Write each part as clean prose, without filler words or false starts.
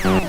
You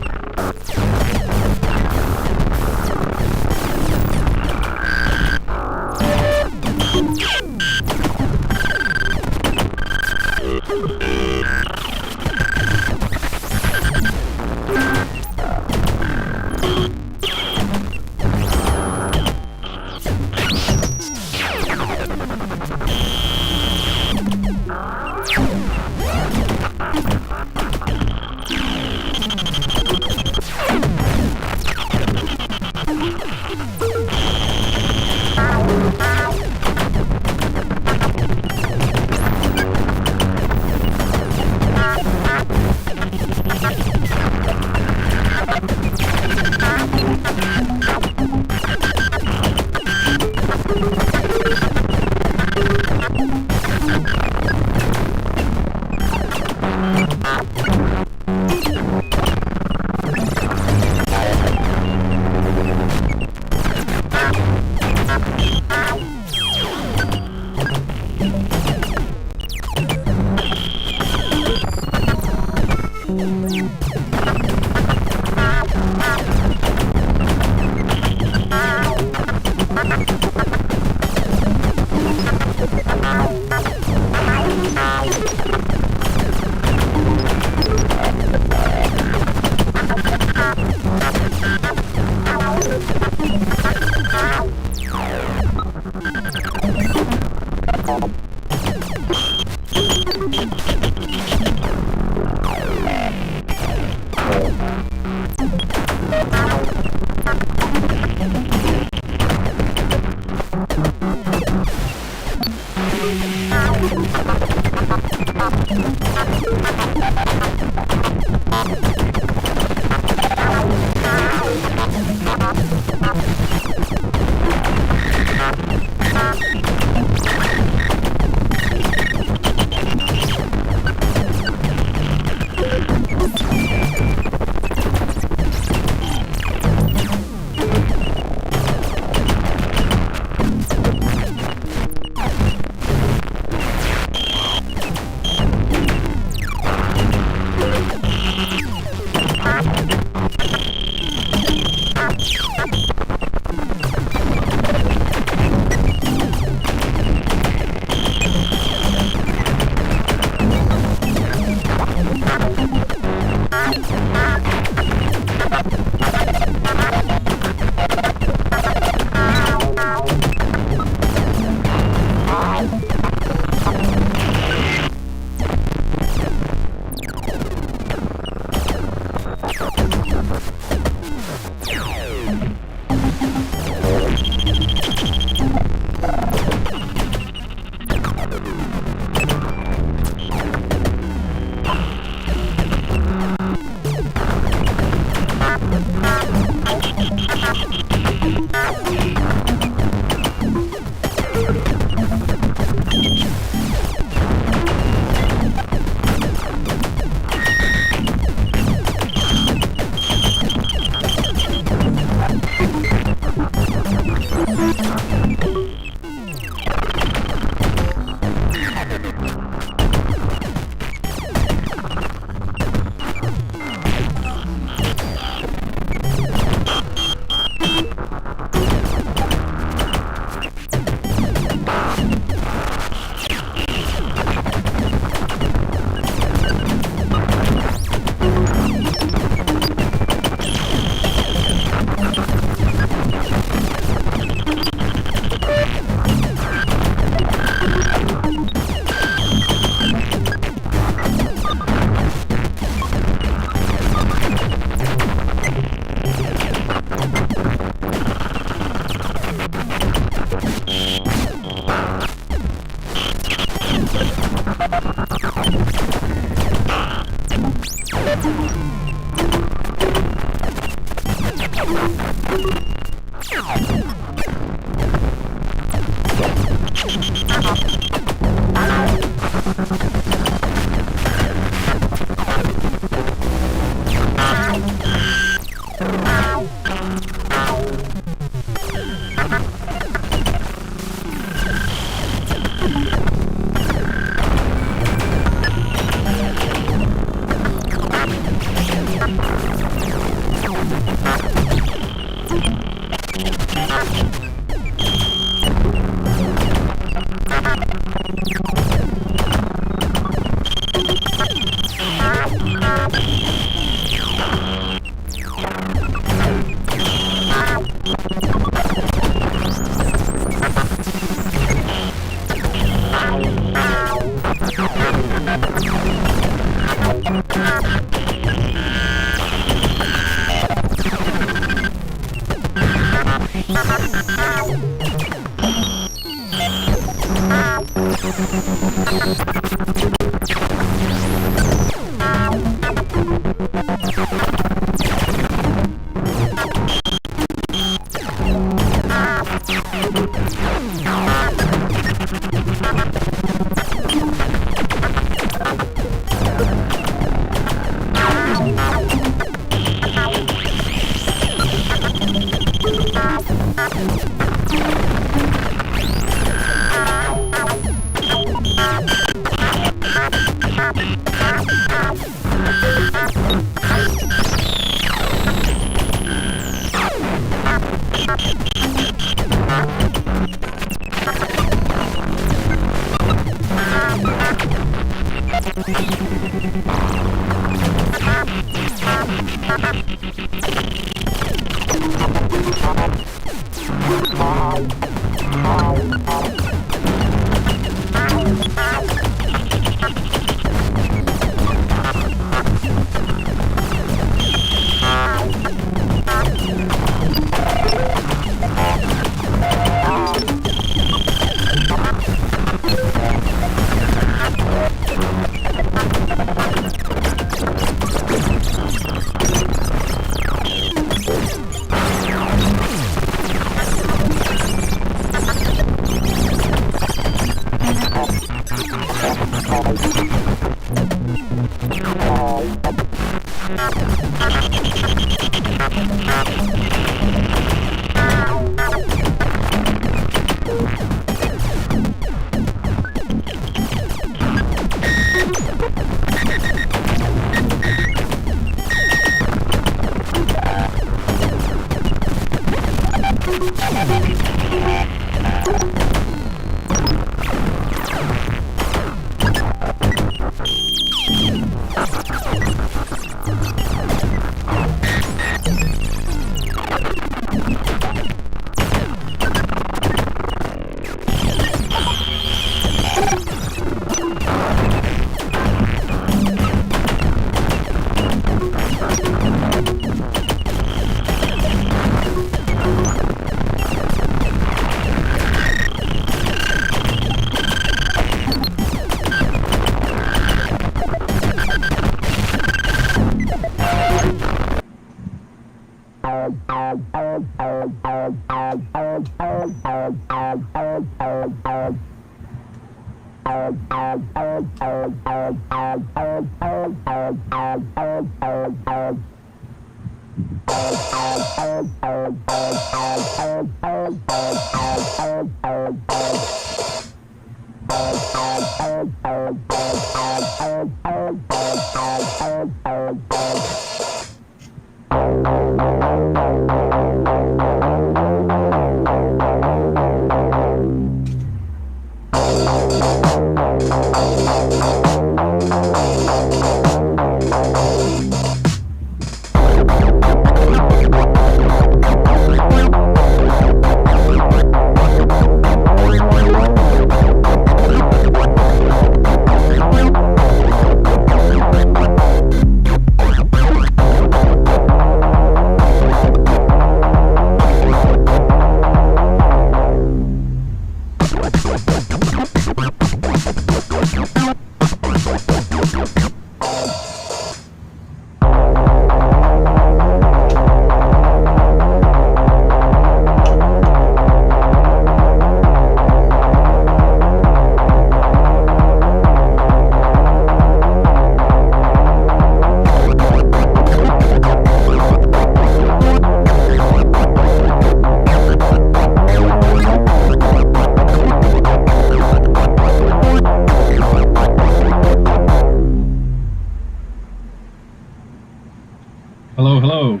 Hello, hello.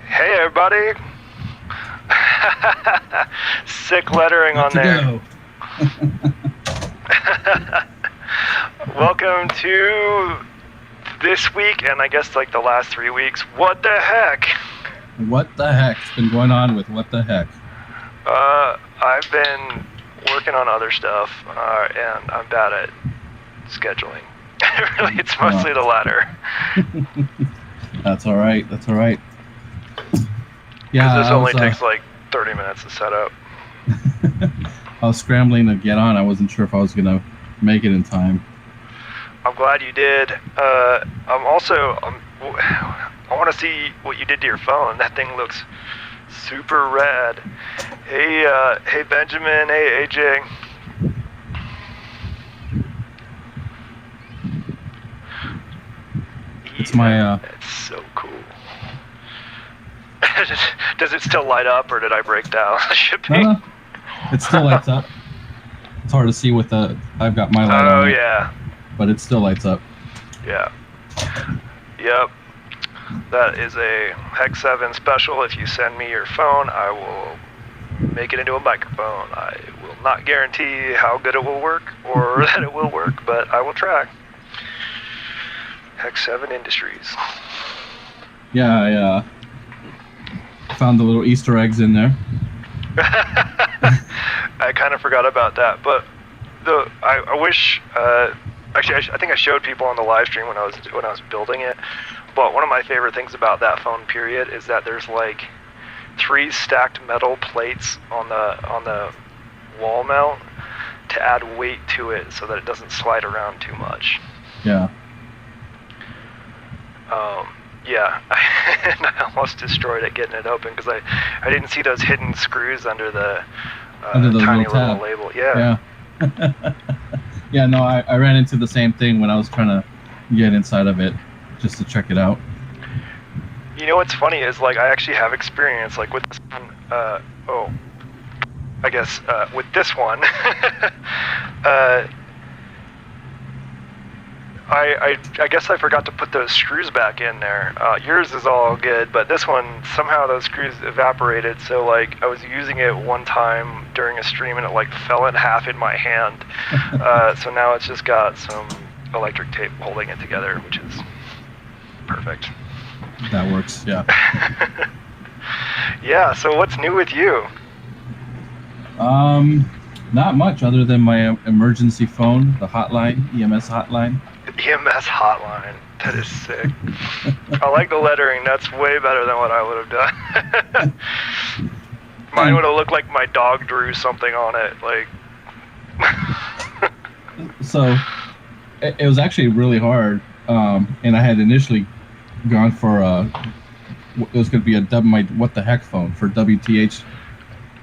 Hey, everybody. Sick lettering on there. Welcome to this week, and I guess like the last 3 weeks. What the heck? What the heck's been going on with what the heck? I've been working on other stuff, and I'm bad at scheduling. Really, it's mostly the latter. That's all right. That's all right. Yeah, this only takes like 30 minutes to set up. I was scrambling to get on. I wasn't sure if I was gonna make it in time. I'm glad you did. I want to see what you did to your phone. That thing looks super rad. Hey Benjamin. Hey AJ. It's my. It's so cool. Does it still light up, or did I break down the shipping? No. It still lights up. It's hard to see with the. I've got my light on. Oh yeah. But it still lights up. Yeah. Yep. That is a Hex 7 special. If you send me your phone, I will make it into a microphone. I will not guarantee how good it will work or that it will work, but I will try. Hex 7 Industries. Yeah, I found the little Easter eggs in there. I kind of forgot about that, but I wish. Actually, I think I showed people on the live stream when I was building it. But one of my favorite things about that phone period is that there's like 3 stacked metal plates on the wall mount to add weight to it so that it doesn't slide around too much. Yeah. Yeah, I almost destroyed it getting it open because I didn't see those hidden screws under the tiny little label. Yeah. Yeah, no, I ran into the same thing when I was trying to get inside of it just to check it out. You know what's funny is like I actually have experience like with this one, with this one. I guess I forgot to put those screws back in there. Yours is all good, but this one, somehow those screws evaporated, so like I was using it one time during a stream and it like fell in half in my hand. So now it's just got some electric tape holding it together, which is perfect. That works, yeah. Yeah, so what's new with you? Not much other than my emergency phone, the hotline, EMS hotline. EMS hotline. That is sick. I like the lettering. That's way better than what I would have done. Mine would have looked like my dog drew something on it. Like. So, it was actually really hard. And I had initially gone for it was going to be my what the heck phone for WTH.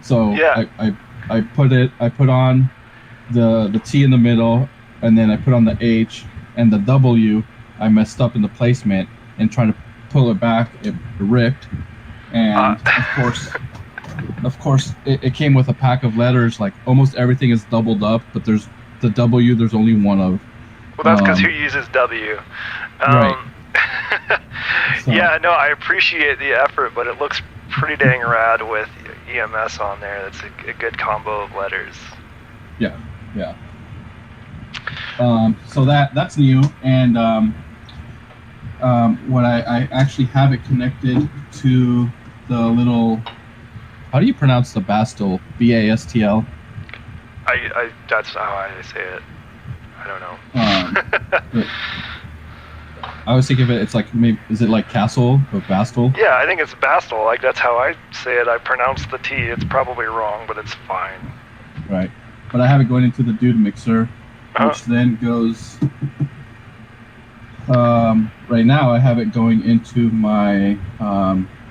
So yeah. I put on the T in the middle, and then I put on the H. And the W, I messed up in the placement, and trying to pull it back, it ripped. And of course, it came with a pack of letters. Like almost everything is doubled up, but there's the W. There's only one of. Well, that's because who uses W? Right. So. Yeah, no, I appreciate the effort, but it looks pretty dang rad with EMS on there. That's a good combo of letters. Yeah. So that's new, and what I actually have it connected to the little. How do you pronounce the Bastl? BASTL. That's how I say it. I don't know. I always think of it. It's like maybe is it like Castle or Bastl? Yeah, I think it's Bastl. Like that's how I say it. I pronounce the T. It's probably wrong, but it's fine. Right, but I have it going into the dude mixer. Which then goes, right now I have it going into my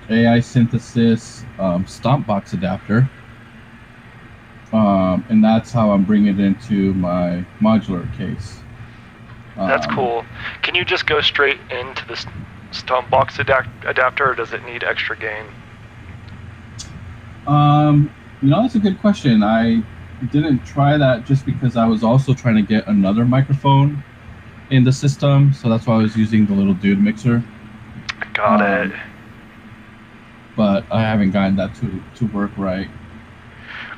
AI synthesis stomp box adapter. And that's how I'm bringing it into my modular case. That's cool. Can you just go straight into the stomp box adapter, or does it need extra gain? That's a good question. I didn't try that just because I was also trying to get another microphone in the system, so that's why I was using the little dude mixer. Got it. But I haven't gotten that to work right.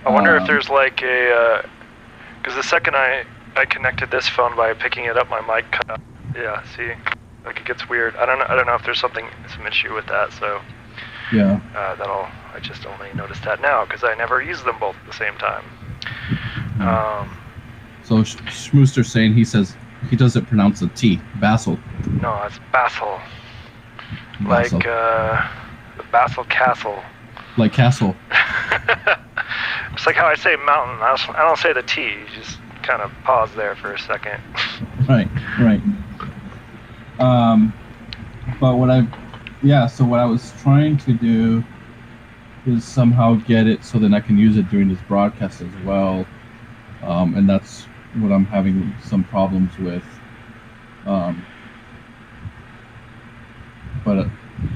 I wonder if there's like a, because the second I connected this phone by picking it up, my mic cut out. Yeah, see, like it gets weird. I don't know if there's some issue with that. So yeah, I just only noticed that now because I never use them both at the same time. So Schmooster's saying he doesn't pronounce the T, Basil. No, it's Basil. Like the Basil Castle. Like castle. It's like how I say mountain. I don't say the T. You just kind of pause there for a second. Right. But what I was trying to do is somehow get it so then I can use it during this broadcast as well. And that's what I'm having some problems with. But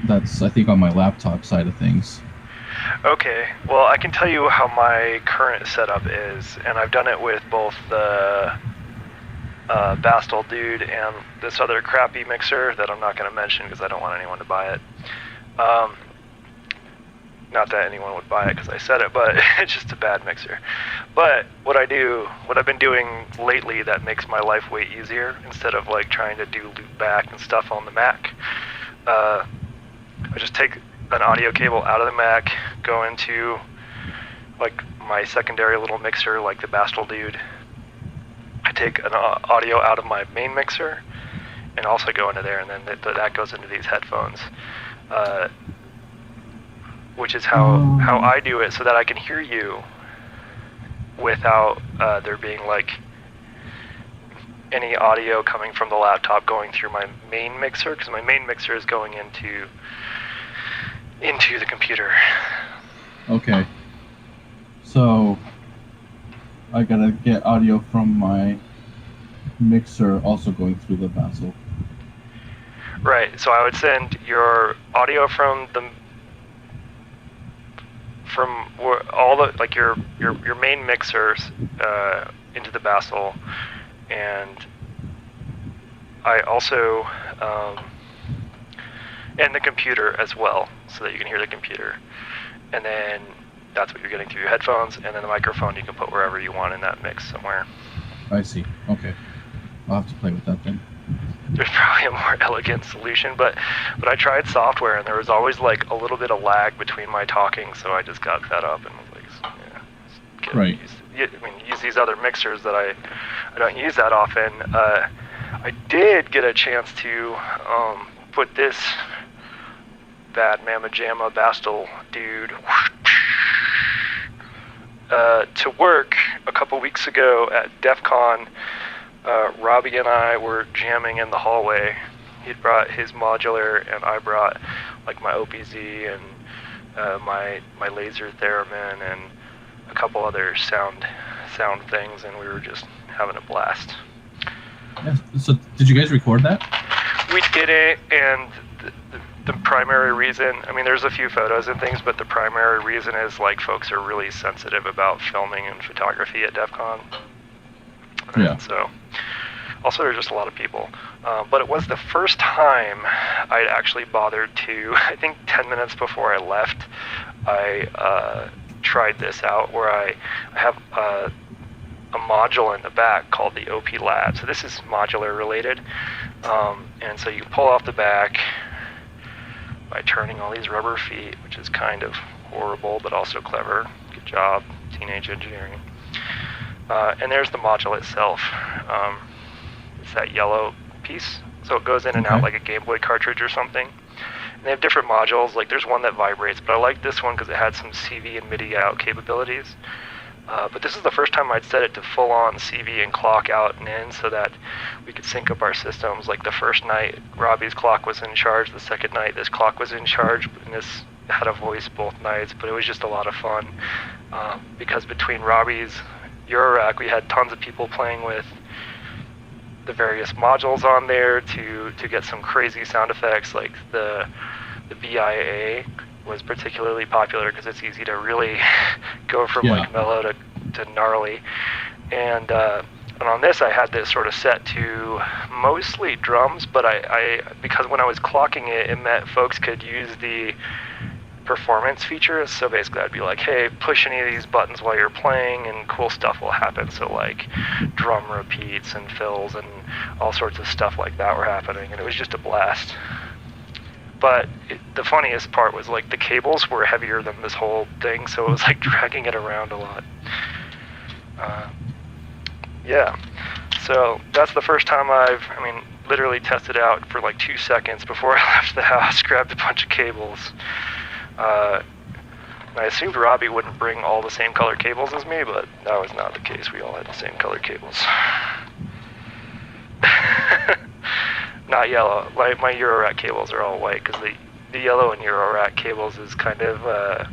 that's, I think, on my laptop side of things. Okay, well, I can tell you how my current setup is, and I've done it with both the Bastl Dude and this other crappy mixer that I'm not going to mention because I don't want anyone to buy it. Not that anyone would buy it because I said it, but it's just a bad mixer. But what I've been doing lately that makes my life way easier, instead of like trying to do loop back and stuff on the Mac, I just take an audio cable out of the Mac, go into like my secondary little mixer, like the Bastel dude. I take an audio out of my main mixer and also go into there, and then that goes into these headphones, which is how I do it, so that I can hear you without there being like any audio coming from the laptop going through my main mixer, because my main mixer is going into the computer. Okay. So I gotta get audio from my mixer also going through the Basel. Right. So I would send your audio from all the like your main mixers into the Basel, and I also and the computer as well, so that you can hear the computer, and then that's what you're getting through your headphones, and then the microphone you can put wherever you want in that mix somewhere. I see. Okay. I'll have to play with that then. There's probably a more elegant solution, but I tried software, and there was always like a little bit of lag between my talking, so I just got fed up and was like, yeah, right. Use these other mixers that I don't use that often. I did get a chance to put this bad mamma jamma Bastel dude to work a couple weeks ago at DEF CON. Robbie and I were jamming in the hallway. He'd brought his modular, and I brought like my OPZ and my laser theremin and a couple other sound things, and we were just having a blast. Yeah, so did you guys record that? We did it, and the primary reason, I mean, there's a few photos and things, but the primary reason is like folks are really sensitive about filming and photography at DEF CON. Yeah. And so, also there's just a lot of people. But it was the first time I'd actually bothered to, I think 10 minutes before I left, I tried this out, where I have a module in the back called the OP Lab. So this is modular related. And so you pull off the back by turning all these rubber feet, which is kind of horrible, but also clever. Good job, teenage engineering. And there's the module itself. It's that yellow piece. So it goes in and out like a Game Boy cartridge or something. And they have different modules. Like there's one that vibrates, but I like this one because it had some CV and MIDI out capabilities. But this is the first time I'd set it to full-on CV and clock out and in, so that we could sync up our systems. Like the first night, Robbie's clock was in charge. The second night, this clock was in charge, and this had a voice both nights. But it was just a lot of fun because between Robbie's Eurorack, we had tons of people playing with the various modules on there to get some crazy sound effects. Like the BIA was particularly popular because it's easy to really go from like mellow to gnarly. And on this, I had this sort of set to mostly drums, but I because when I was clocking it, it meant folks could use the performance features. So basically I'd be like, hey, push any of these buttons while you're playing and cool stuff will happen. So like drum repeats and fills and all sorts of stuff like that were happening, and it was just a blast. But the funniest part was like the cables were heavier than this whole thing, so it was like dragging it around a lot. Yeah, so that's the first time I've literally tested out for like 2 seconds before I left the house, grabbed a bunch of cables. I assumed Robbie wouldn't bring all the same color cables as me, but that was not the case. We all had the same color cables. Not yellow. Like my Eurorack cables are all white, because the yellow in Eurorack cables is kind of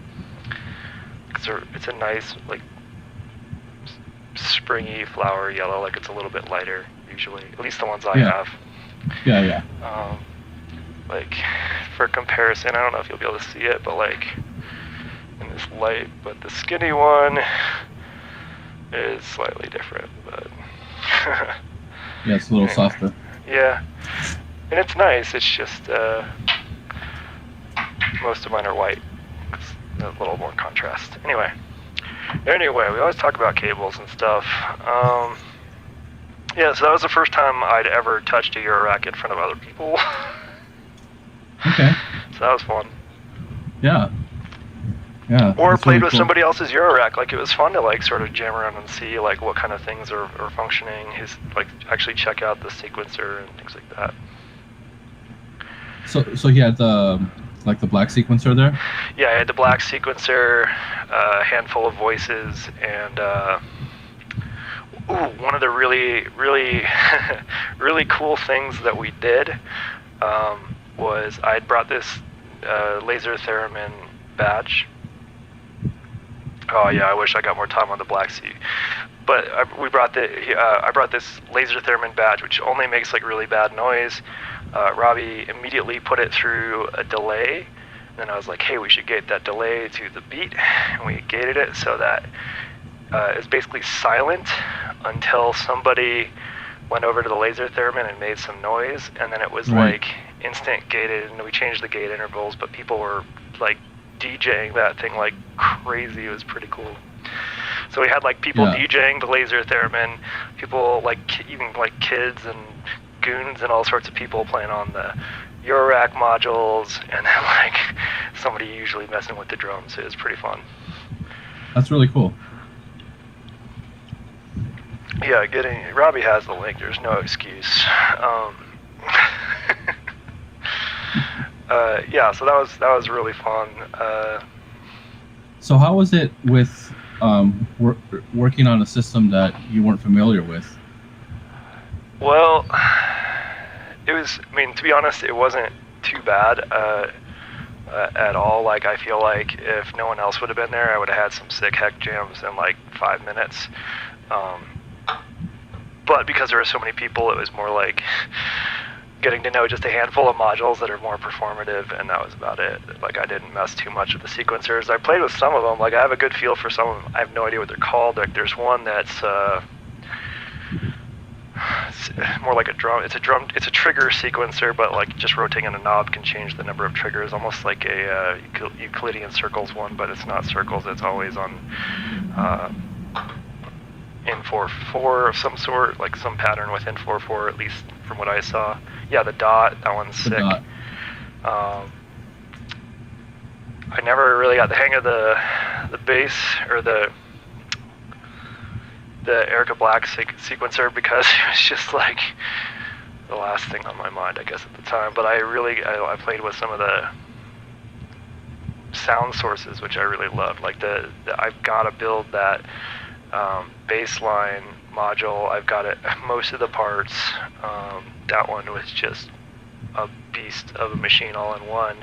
it's a nice like springy flower yellow. Like it's a little bit lighter usually. At least the ones I have. Yeah. Like for comparison, I don't know if you'll be able to see it, but like in this light, but the skinny one is slightly different. But yeah, it's a little softer. Yeah, and it's nice. It's just most of mine are white. It's a little more contrast. Anyway, we always talk about cables and stuff. Yeah, so that was the first time I'd ever touched a Eurorack in front of other people. Okay. So that was fun. Yeah. Yeah. Or that's played really with cool. somebody else's Eurorack. Like, it was fun to like sort of jam around and see like what kind of things are functioning. Like actually check out the sequencer and things like that. So he had the black sequencer there. Yeah, I had the black sequencer, a handful of voices, and one of the really really cool things that we did was I had brought this laser theremin badge. Oh yeah, I wish I got more time on the Black Sea. But I brought this laser theremin badge, which only makes like really bad noise. Robbie immediately put it through a delay. And then I was like, hey, we should gate that delay to the beat. And we gated it so that it's basically silent until somebody went over to the laser theremin and made some noise. And then it was like instant gated, and we changed the gate intervals, but people were like DJing that thing like crazy. It was pretty cool. So we had like people DJing the laser theremin, people like even like kids and goons and all sorts of people playing on the Eurorack modules, and then like somebody usually messing with the drums. It was pretty fun. That's really cool. Yeah, Robbie has the link. There's no excuse. Yeah, so that was really fun. So how was it with working on a system that you weren't familiar with? Well, it was. I mean, to be honest, it wasn't too bad at all. Like, I feel like if no one else would have been there, I would have had some sick heck jams in like 5 minutes. But because there were so many people, it was more like getting to know just a handful of modules that are more performative, and that was about it. Like, I didn't mess too much with the sequencers. I played with some of them. Like, I have a good feel for some of them. I have no idea what they're called. Like, there's one that's it's more like a drum. It's a trigger sequencer, but like just rotating on a knob can change the number of triggers, almost like a Euclidean circles one, but it's not circles. It's always on in 4/4 of some sort, like some pattern within 4/4, at least from what I saw. Yeah, the dot, that one's sick. I never really got the hang of the bass or the Erica Black sequencer, because it was just like the last thing on my mind, I guess, at the time. But I played with some of the sound sources, which I really loved. Like I've got to build that bass line module. I've got it, most of the parts. That one was just a beast of a machine all in one.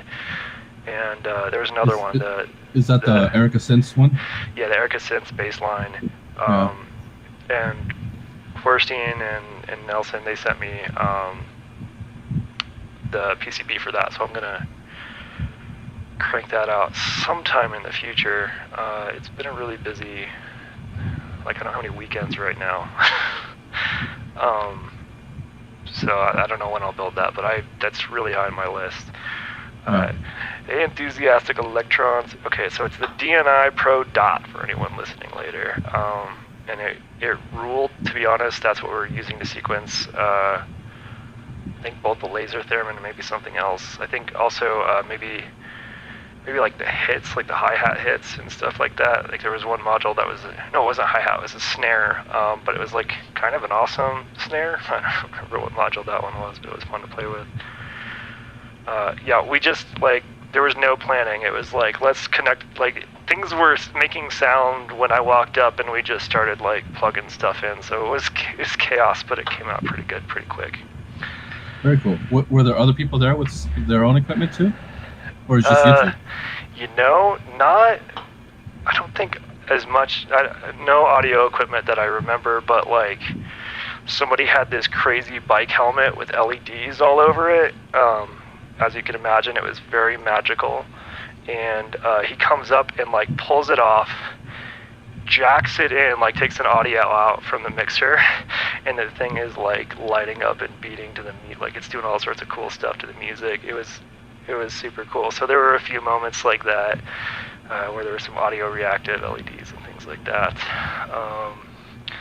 And there was another one. Is that the Erica Synths one? Yeah, the Erica Synths bass line. And Forstein and Nelson, they sent me the PCB for that, so I'm gonna crank that out sometime in the future. It's been a really busy, like, I don't know how many weekends right now. So I don't know when I'll build that, but that's really high on my list. Enthusiastic Electrons. Okay, so it's the DNI Pro Dot for anyone listening later. And it ruled, to be honest. That's what we're using to sequence. I think both the laser theremin and maybe something else. I think also maybe like the hits, like the hi-hat hits and stuff like that. Like there was one module that was, no, it wasn't a hi-hat, it was a snare, but it was like kind of an awesome snare. I don't remember what module that one was, but it was fun to play with. Yeah, we just, like, there was no planning. It was like, let's connect, like, things were making sound when I walked up, and we just started like plugging stuff in. So it was chaos, but it came out pretty good, pretty quick. Very cool. Were there other people there with their own equipment too, or is just you two? You know, not. I don't think as much. No audio equipment that I remember, but like somebody had this crazy bike helmet with LEDs all over it. As you can imagine, it was very magical. And he comes up and like pulls it off, jacks it in, like takes an audio out from the mixer, and the thing is like lighting up and beating to the music. Like it's doing all sorts of cool stuff to the music. It was super cool. So there were a few moments like that where there were some audio reactive LEDs and things like that.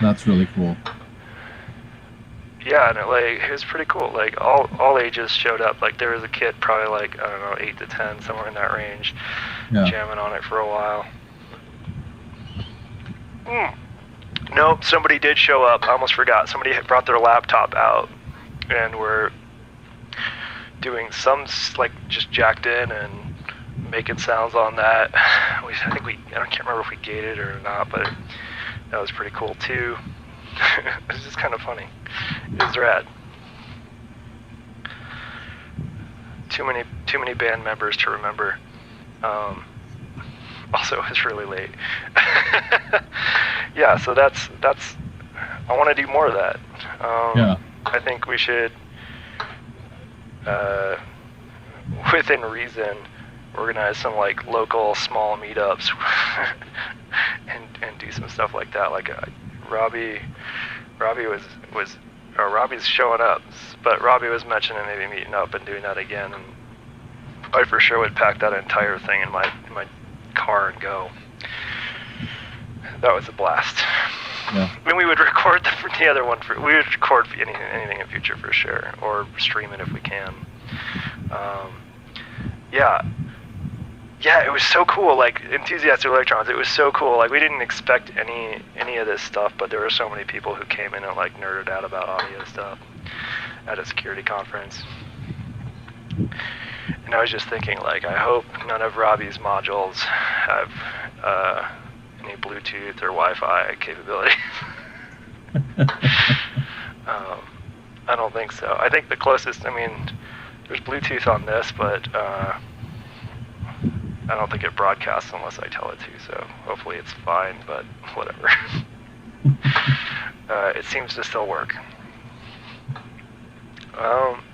That's really cool. yeah, and it was pretty cool. Like all ages showed up. Like there was a kid probably like, I don't know, 8 to 10, somewhere in that range, jamming on it for a while. Nope, somebody did show up. I almost forgot. Somebody had brought their laptop out and were doing some, like, just jacked in and making sounds on that. I can't remember if we gated or not, but that was pretty cool too. It was just kind of funny. It was rad. Too many band members to remember. Also, it's really late. Yeah, so that's. I want to do more of that. I think we should, within reason, organize some like local small meetups and do some stuff like that. Like Robbie's showing up, but Robbie was mentioning maybe meeting up and doing that again. And I for sure would pack that entire thing in my car and go. That was a blast. Yeah. I mean, we would record the other one. We would record anything in future for sure, or stream it if we can. Yeah, it was so cool. Like Enthusiastic Electrons, it was so cool. Like we didn't expect any of this stuff, but there were so many people who came in and like nerded out about audio stuff at a security conference. And I was just thinking, like, I hope none of Robbie's modules have any Bluetooth or Wi-Fi capability. I don't think so. I think the closest, I mean, there's Bluetooth on this, but I don't think it broadcasts unless I tell it to, so hopefully it's fine, but whatever. It seems to still work.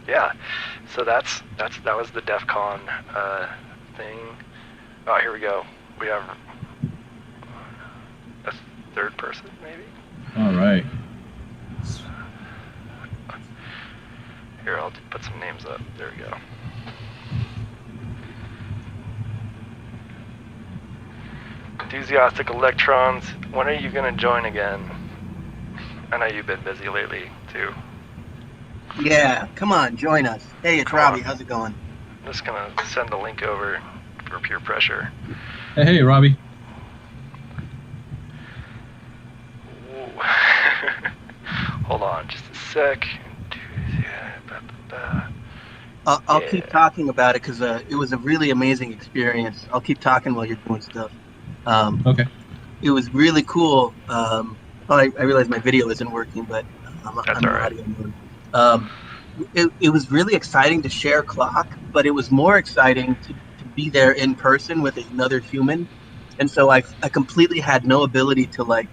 Yeah, so that was the DEF CON thing. Oh, here we go. We have a third person, maybe? All right. Here, I'll put some names up. There we go. Enthusiastic Electrons, when are you going to join again? I know you've been busy lately, too. Yeah, come on, join us. Hey, it's Robbie. How's it going? I'm just going to send the link over for peer pressure. Hey, Robbie. Hold on just a sec. I'll keep talking about it because it was a really amazing experience. I'll keep talking while you're doing stuff. Okay. It was really cool. I realize my video isn't working, but That's all right. It was really exciting to share clock, but it was more exciting to be there in person with another human. And so I completely had no ability to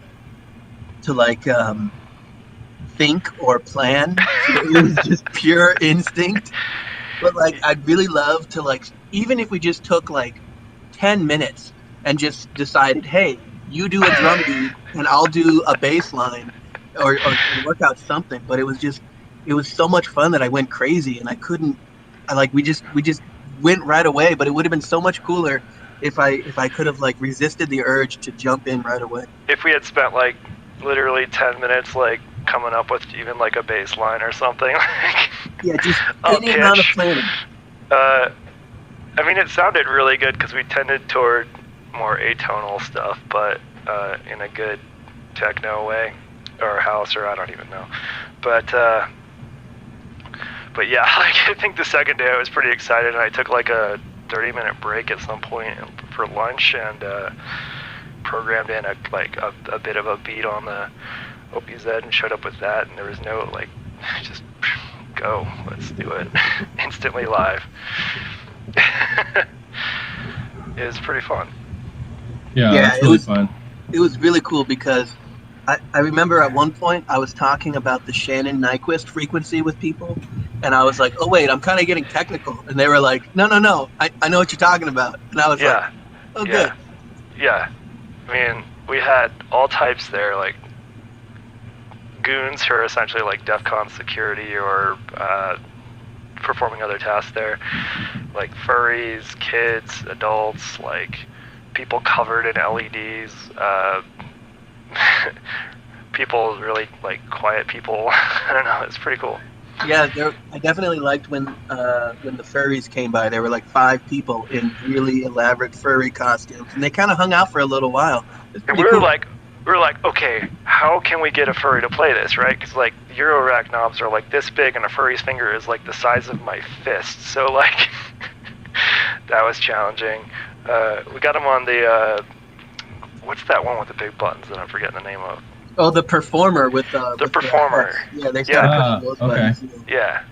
think or plan. So it was just pure instinct. But like, I'd really love to, like, even if we just took like 10 minutes and just decided, hey, you do a drum beat and I'll do a bass line or work out something. But it was so much fun that I went crazy and we just went right away. But it would have been so much cooler if I could have like resisted the urge to jump in right away. If we had spent like literally 10 minutes like coming up with even like a bass line or something. Yeah, just any amount of planning. I mean, it sounded really good because we tended toward more atonal stuff, but in a good techno way, or house, or I don't even know. But yeah, like, I think the second day I was pretty excited, and I took like a 30-minute break at some point for lunch and programmed in a bit of a beat on the OPZ and showed up with that, and there was no like, just go, let's do it, instantly live. It was pretty fun. Yeah, that's really fun. It was really cool because I remember at one point I was talking about the Shannon Nyquist frequency with people, and I was like, oh wait, I'm kind of getting technical, and they were like, no, I know what you're talking about, and I was like, oh good. Yeah, I mean, we had all types there, like goons who are essentially like DEF CON security or performing other tasks there, like furries, kids, adults, like people covered in LEDs, people, really like quiet people. I don't know. It's pretty cool. Yeah, I definitely liked when the furries came by. There were like 5 people in really elaborate furry costumes, and they kind of hung out for a little while. It's And pretty cool. we were like, okay, how can we get a furry to play this, right? Because like Eurorack knobs are like this big, and a furry's finger is like the size of my fist. So like, that was challenging. We got him on the what's that one with the big buttons that I'm forgetting the name of? Oh, the performer with The performer. Yeah, they started pushing those buttons. Yeah.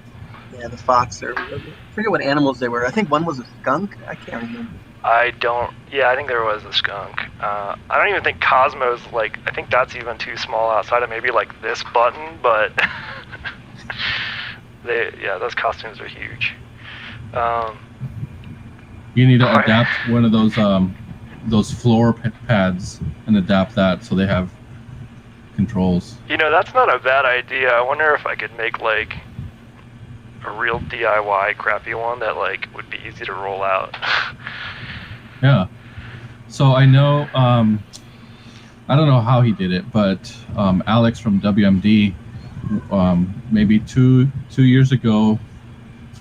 Yeah, the fox or I forget what animals they were. I think one was a skunk. I can't remember. I think there was a skunk. I don't even think Cosmo's like, I think that's even too small outside of maybe like this button, but those costumes are huge. You need to adapt one of those floor pads and adapt that so they have controls. You know, that's not a bad idea. I wonder if I could make like a real DIY crappy one that like would be easy to roll out. Yeah. So I know, I don't know how he did it, but Alex from WMD, maybe two years ago,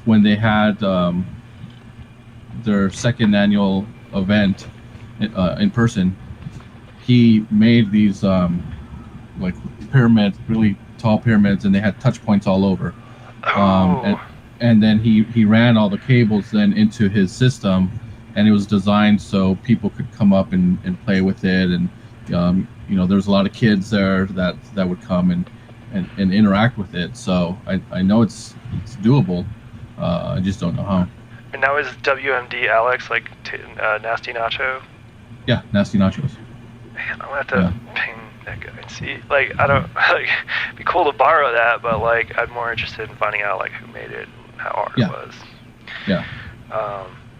when they had their second annual event in person, he made these like pyramids, really tall pyramids, and they had touch points all over. And then he ran all the cables then into his system, and it was designed so people could come up and play with it. And there's a lot of kids there that would come and interact with it. So I know it's doable. I just don't know how. And now is WMD Alex like Nasty Nacho? Yeah, Nasty Nachos. Man, I'm gonna have to ping that guy and see. Like, I don't like. It'd be cool to borrow that, but like, I'm more interested in finding out like who made it, and how hard it was. Yeah.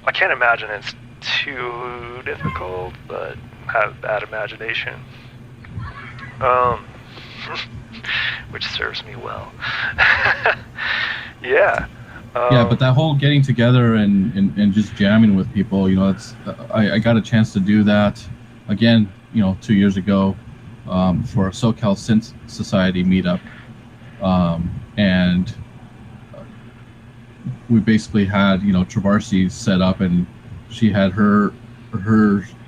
I can't imagine it's too difficult, but I have bad imagination. Which serves me well. Yeah. But that whole getting together and just jamming with people, it's I got a chance to do that again, 2 years ago for a SoCal Synth Society meetup, and we basically had Travarsi set up, and she had her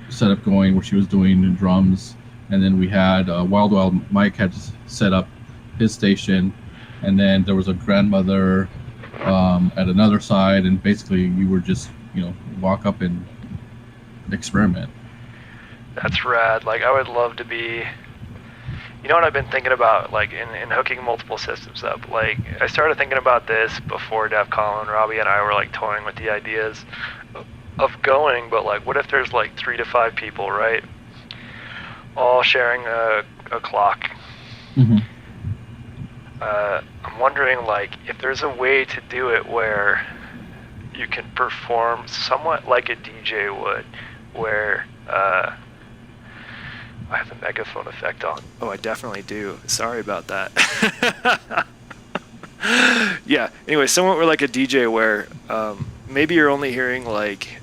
setup going where she was doing drums, and then we had Wild Mike had set up his station, and then there was a grandmother at another side, and basically you were just walk up and experiment. That's rad. Like, I would love to be, what I've been thinking about, like in hooking multiple systems up. Like, I started thinking about this before Def Colin, Robbie and I were like toying with the ideas of going, but like, what if there's like 3 to 5 people, right, all sharing a clock? Mm-hmm. I'm wondering, like, if there's a way to do it where you can perform somewhat like a DJ would, where I have the megaphone effect on. Oh, I definitely do. Sorry about that. Yeah, anyway, somewhat where like a DJ where maybe you're only hearing like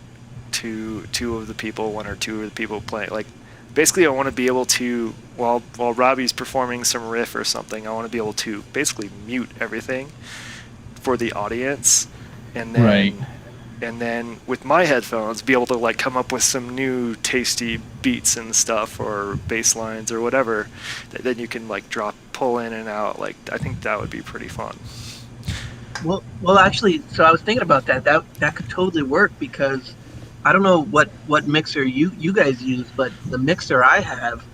two of the people, 1 or 2 of the people playing. Like, basically, I want to be able to, while Robbie's performing some riff or something, I want to be able to basically mute everything for the audience, and then with my headphones be able to like come up with some new tasty beats and stuff, or bass lines or whatever that then you can like pull in and out. Like, I think that would be pretty fun. Well, actually, so I was thinking about that. That could totally work, because I don't know what mixer you guys use, but the mixer I have,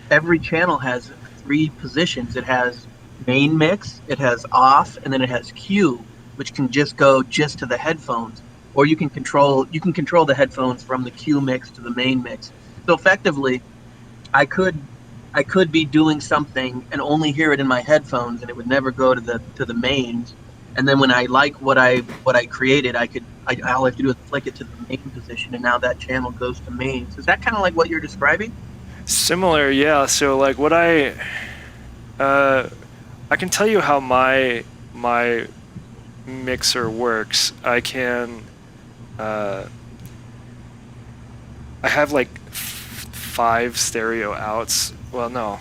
every channel has 3 positions. It has main mix, it has off, and then it has Q, which can just go to the headphones, or you can control the headphones from the Q mix to the main mix. So effectively, I could be doing something and only hear it in my headphones, and it would never go to the mains. And then when I like what I created, all I have to do is flick it to the main position, and now that channel goes to mains. Is that kind of like what you're describing? Similar, yeah. So like what I can tell you how my mixer works. I have like 5 stereo outs. Well, no,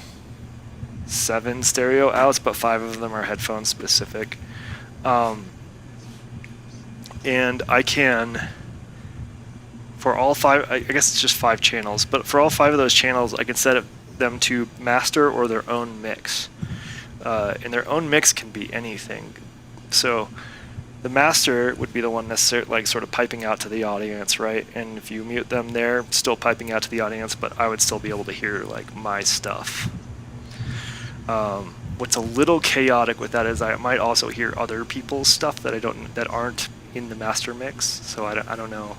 7 stereo outs, but 5 of them are headphone specific. And I can, for all 5, I guess it's just 5 channels, but for all 5 of those channels, I can set them to master or their own mix. And their own mix can be anything. So the master would be the one necessarily, like, sort of piping out to the audience, right? And if you mute them, they're still piping out to the audience, but I would still be able to hear, like, my stuff. What's a little chaotic with that is I might also hear other people's stuff that aren't in the master mix. So I don't know.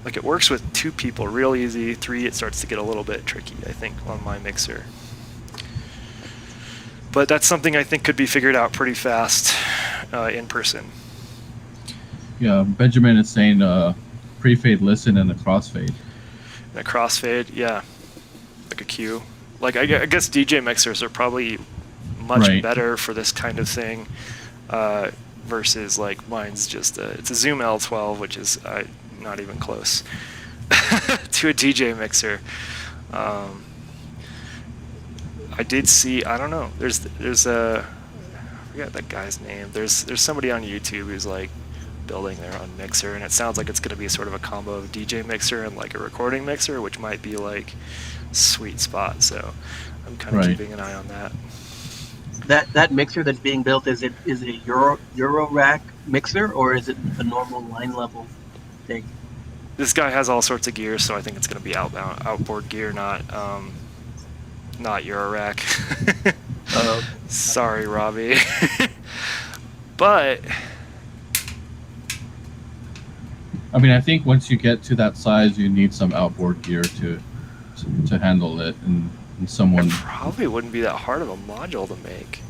Like, it works with 2 people real easy. 3, it starts to get a little bit tricky, I think, on my mixer. But that's something I think could be figured out pretty fast in person. Yeah, Benjamin is saying pre-fade listen and a crossfade. And a crossfade, yeah, like a cue. Like, I guess DJ mixers are probably much better for this kind of thing versus, like, mine's just it's a Zoom L12, which is not even close to a DJ mixer. I did see, I don't know, there's a, I forget that guy's name. There's somebody on YouTube who's, like, building their own mixer, and it sounds like it's going to be sort of a combo of DJ mixer and, like, a recording mixer, which might be, like, sweet spot. So I'm kind of keeping an eye on that. That mixer that's being built, is it a Euro rack mixer, or is it a normal line level thing? This guy has all sorts of gear, so I think it's going to be outboard gear, not Eurorack. Sorry, Robbie. But I mean, I think once you get to that size, you need some outboard gear to handle it, and someone. It probably wouldn't be that hard of a module to make.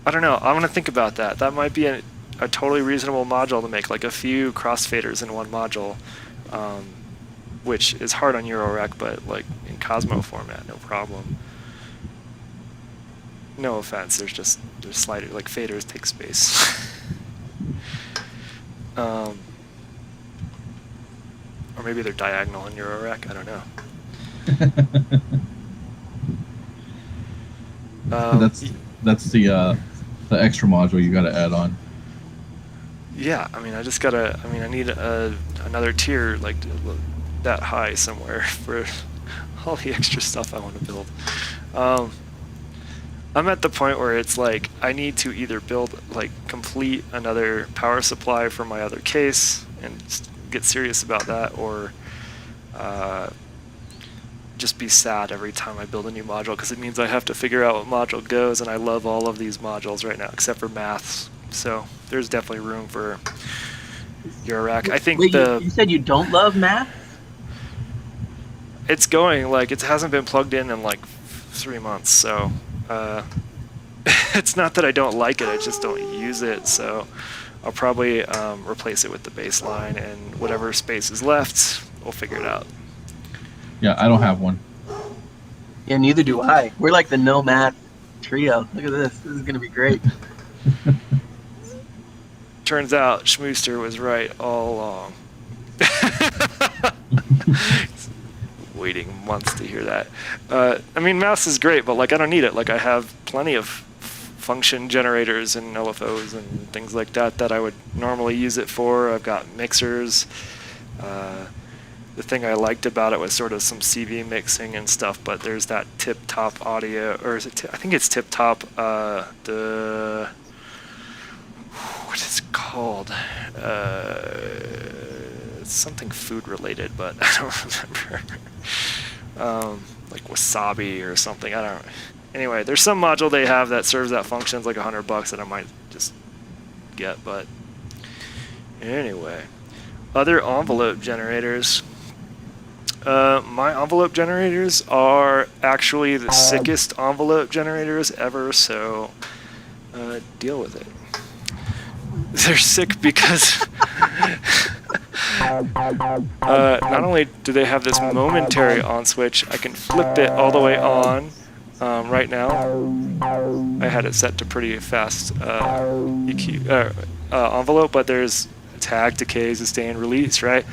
I don't know. I'm gonna think about that. That might be a totally reasonable module to make, like a few crossfaders in one module, which is hard on Eurorack, but, like, in Cosmo format, no problem. No offense. There's sliders, like, faders take space. Or maybe they're diagonal in Eurorack. I don't know. That's the extra module you got to add on. Yeah, I mean, I need another tier, like, that high somewhere for all the extra stuff I want to build. I'm at the point where it's like I need to either build, like, complete another power supply for my other case and get serious about that, or just be sad every time I build a new module, because it means I have to figure out what module goes, and I love all of these modules right now except for maths. So there's definitely room for Eurorack. I think you said you don't love math? It's going, like, it hasn't been plugged in like 3 months, so it's not that I don't like it, I just don't use it. So I'll probably replace it with the baseline, and whatever space is left, we'll figure it out. Yeah, I don't have one. Yeah, neither do I. We're like the no math trio. Look at this. This is going to be great. Turns out Schmooster was right all along. Waiting months to hear that. I mean, maths is great, but, like, I don't need it. Like, I have plenty of function generators and LFOs and things like that I would normally use it for. I've got mixers. The thing I liked about it was sort of some CV mixing and stuff, but there's that tip-top audio, or is it I think it's tip-top, what is it called? It's something food-related, but I don't remember. Like wasabi or something, I don't know. Anyway, there's some module they have that serves that function. It's like $100 that I might just get, but anyway. Other envelope generators. My envelope generators are actually the sickest envelope generators ever, so deal with it. They're sick because not only do they have this momentary on switch, I can flip it all the way on. Right now, I had it set to pretty fast EQ envelope, but there's tag, decay, sustain, release, right?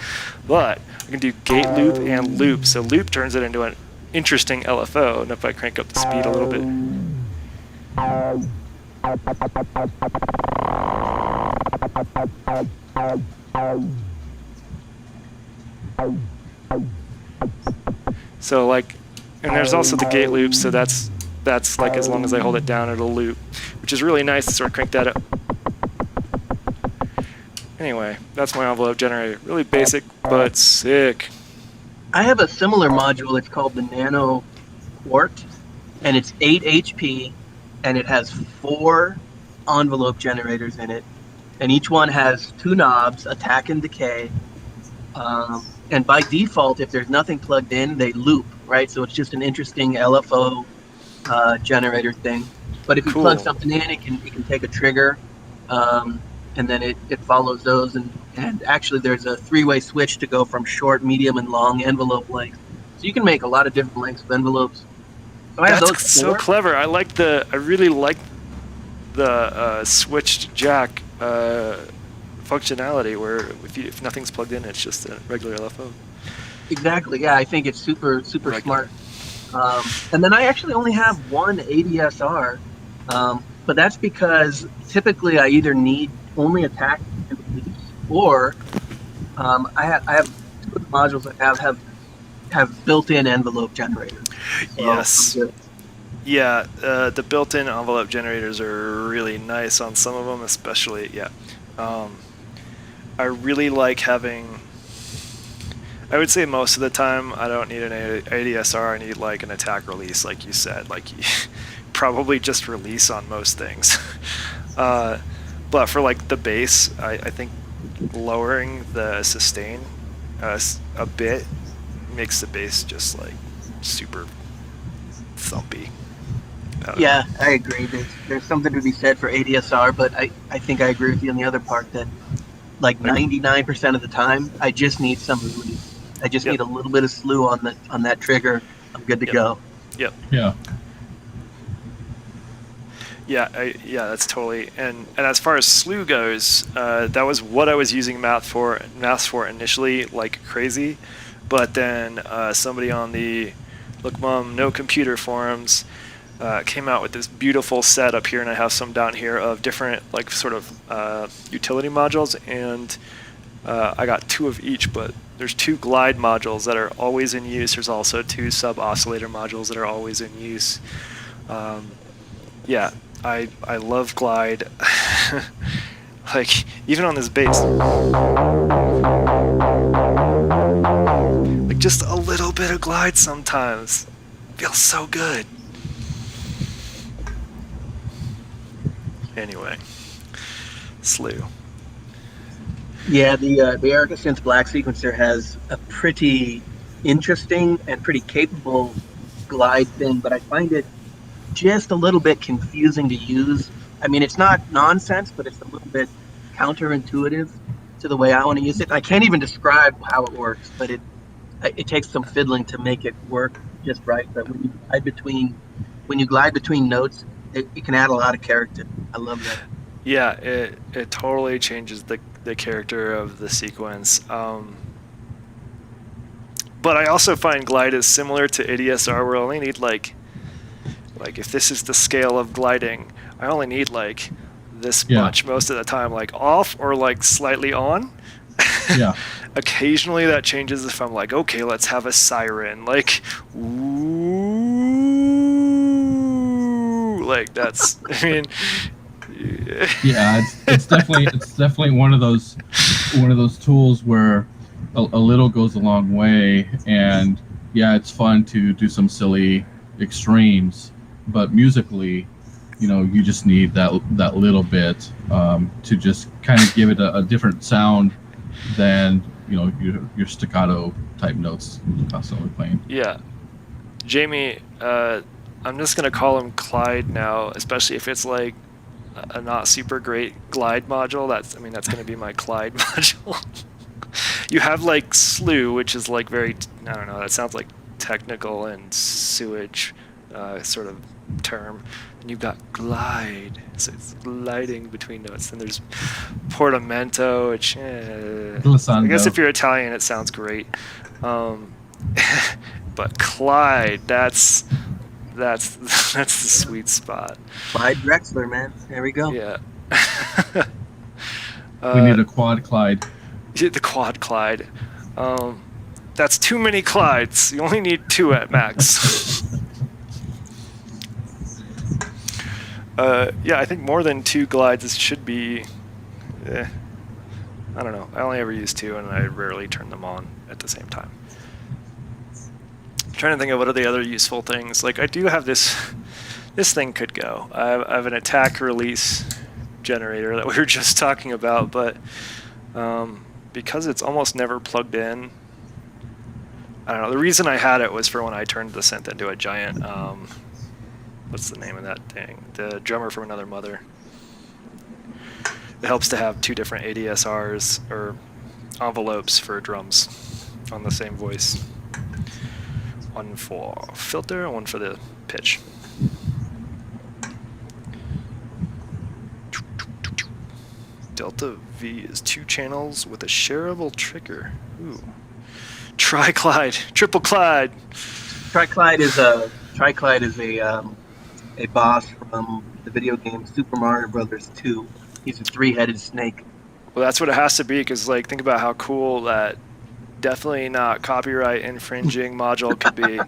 But I can do gate loop and loop. So loop turns it into an interesting LFO. And if I crank up the speed a little bit. So like, and there's also the gate loop, so that's like as long as I hold it down, it'll loop, which is really nice to sort of crank that up. Anyway, that's my envelope generator. Really basic, but sick. I have a similar module. It's called the Nano Quart, and it's 8 HP, and it has 4 envelope generators in it, and each one has 2 knobs, attack and decay. And by default, if there's nothing plugged in, they loop, right? So it's just an interesting LFO generator thing. But if you plug something in, it can take a trigger, and then it follows those. And actually, there's a 3-way switch to go from short, medium, and long envelope lengths. So you can make a lot of different lengths of envelopes. So I have those 4. So clever. I really like the switched jack functionality where if nothing's plugged in, it's just a regular LFO. Exactly. Yeah, I think it's super smart. And then I actually only have one ADSR, but that's because typically I either need only attack and release, or I have 2 of the modules I have built-in envelope generators. So yes. Yeah, the built-in envelope generators are really nice on some of them, especially. Yeah. I really like having, I would say most of the time I don't need an ADSR, I need like an attack release, like you said, like you probably just release on most things. But for like the bass, I think lowering the sustain a bit makes the bass just like super thumpy. Yeah, I agree. There's something to be said for ADSR, but I think I agree with you on the other part that like 99% of the time, I just need some release. I just need a little bit of slew on that trigger. I'm good to go. Yep. Yeah. Yeah, that's totally. And as far as slew goes, that was what I was using maths for initially, like crazy. But then somebody on the Look Mom No Computer forums came out with this beautiful set up here, and I have some down here of different like sort of utility modules, and I got 2 of each, but there's 2 glide modules that are always in use. There's also 2 sub-oscillator modules that are always in use. Yeah, I love glide. Like, even on this bass. Like, just a little bit of glide sometimes. Feels so good. Anyway, slew. Yeah, the Erica Synth Black sequencer has a pretty interesting and pretty capable glide thing, but I find it just a little bit confusing to use. I mean, it's not nonsense, but it's a little bit counterintuitive to the way I want to use it. I can't even describe how it works, but it takes some fiddling to make it work just right. But when you glide between notes, it can add a lot of character. I love that. Yeah, it totally changes the character of the sequence. But I also find glide is similar to ADSR, where I only need like if this is the scale of gliding, I only need like this much most of the time, like off or like slightly on. Yeah. Occasionally that changes if I'm like, okay, let's have a siren, like ooh, like that's. I mean. Yeah, it's definitely one of those tools where a little goes a long way, and yeah, it's fun to do some silly extremes, but musically, you just need that little bit to just kind of give it a different sound than your staccato type notes constantly playing. Yeah, Jamie, I'm just gonna call him Clyde now, especially if it's like a not super great glide module. That's going to be my Clyde module. You have like slew, which is like very, I don't know, that sounds like technical and sewage sort of term. And you've got glide, so it's gliding between notes. Then there's portamento, which I guess if you're Italian, it sounds great. But Clyde, that's the sweet spot. Clyde Drexler, man. There we go. Yeah. We need a quad Clyde. The quad Clyde. That's too many Clydes. You only need 2 at max. Yeah, I think more than 2 glides should be. I don't know. I only ever use 2, and I rarely turn them on at the same time. I'm trying to think of what are the other useful things. Like, I do have this. This thing could go. I have an attack release generator that we were just talking about, but because it's almost never plugged in, I don't know. The reason I had it was for when I turned the synth into a giant. What's the name of that thing? The drummer from Another Mother. It helps to have 2 different ADSRs or envelopes for drums on the same voice. One for filter and one for the pitch. Delta V is 2 channels with a shareable trigger. Ooh. Tri-Clyde, triple Clyde. Tri-Clyde is a boss from the video game Super Mario Brothers 2. He's a 3-headed snake. Well, that's what it has to be, because like think about how cool that definitely not copyright infringing module could be.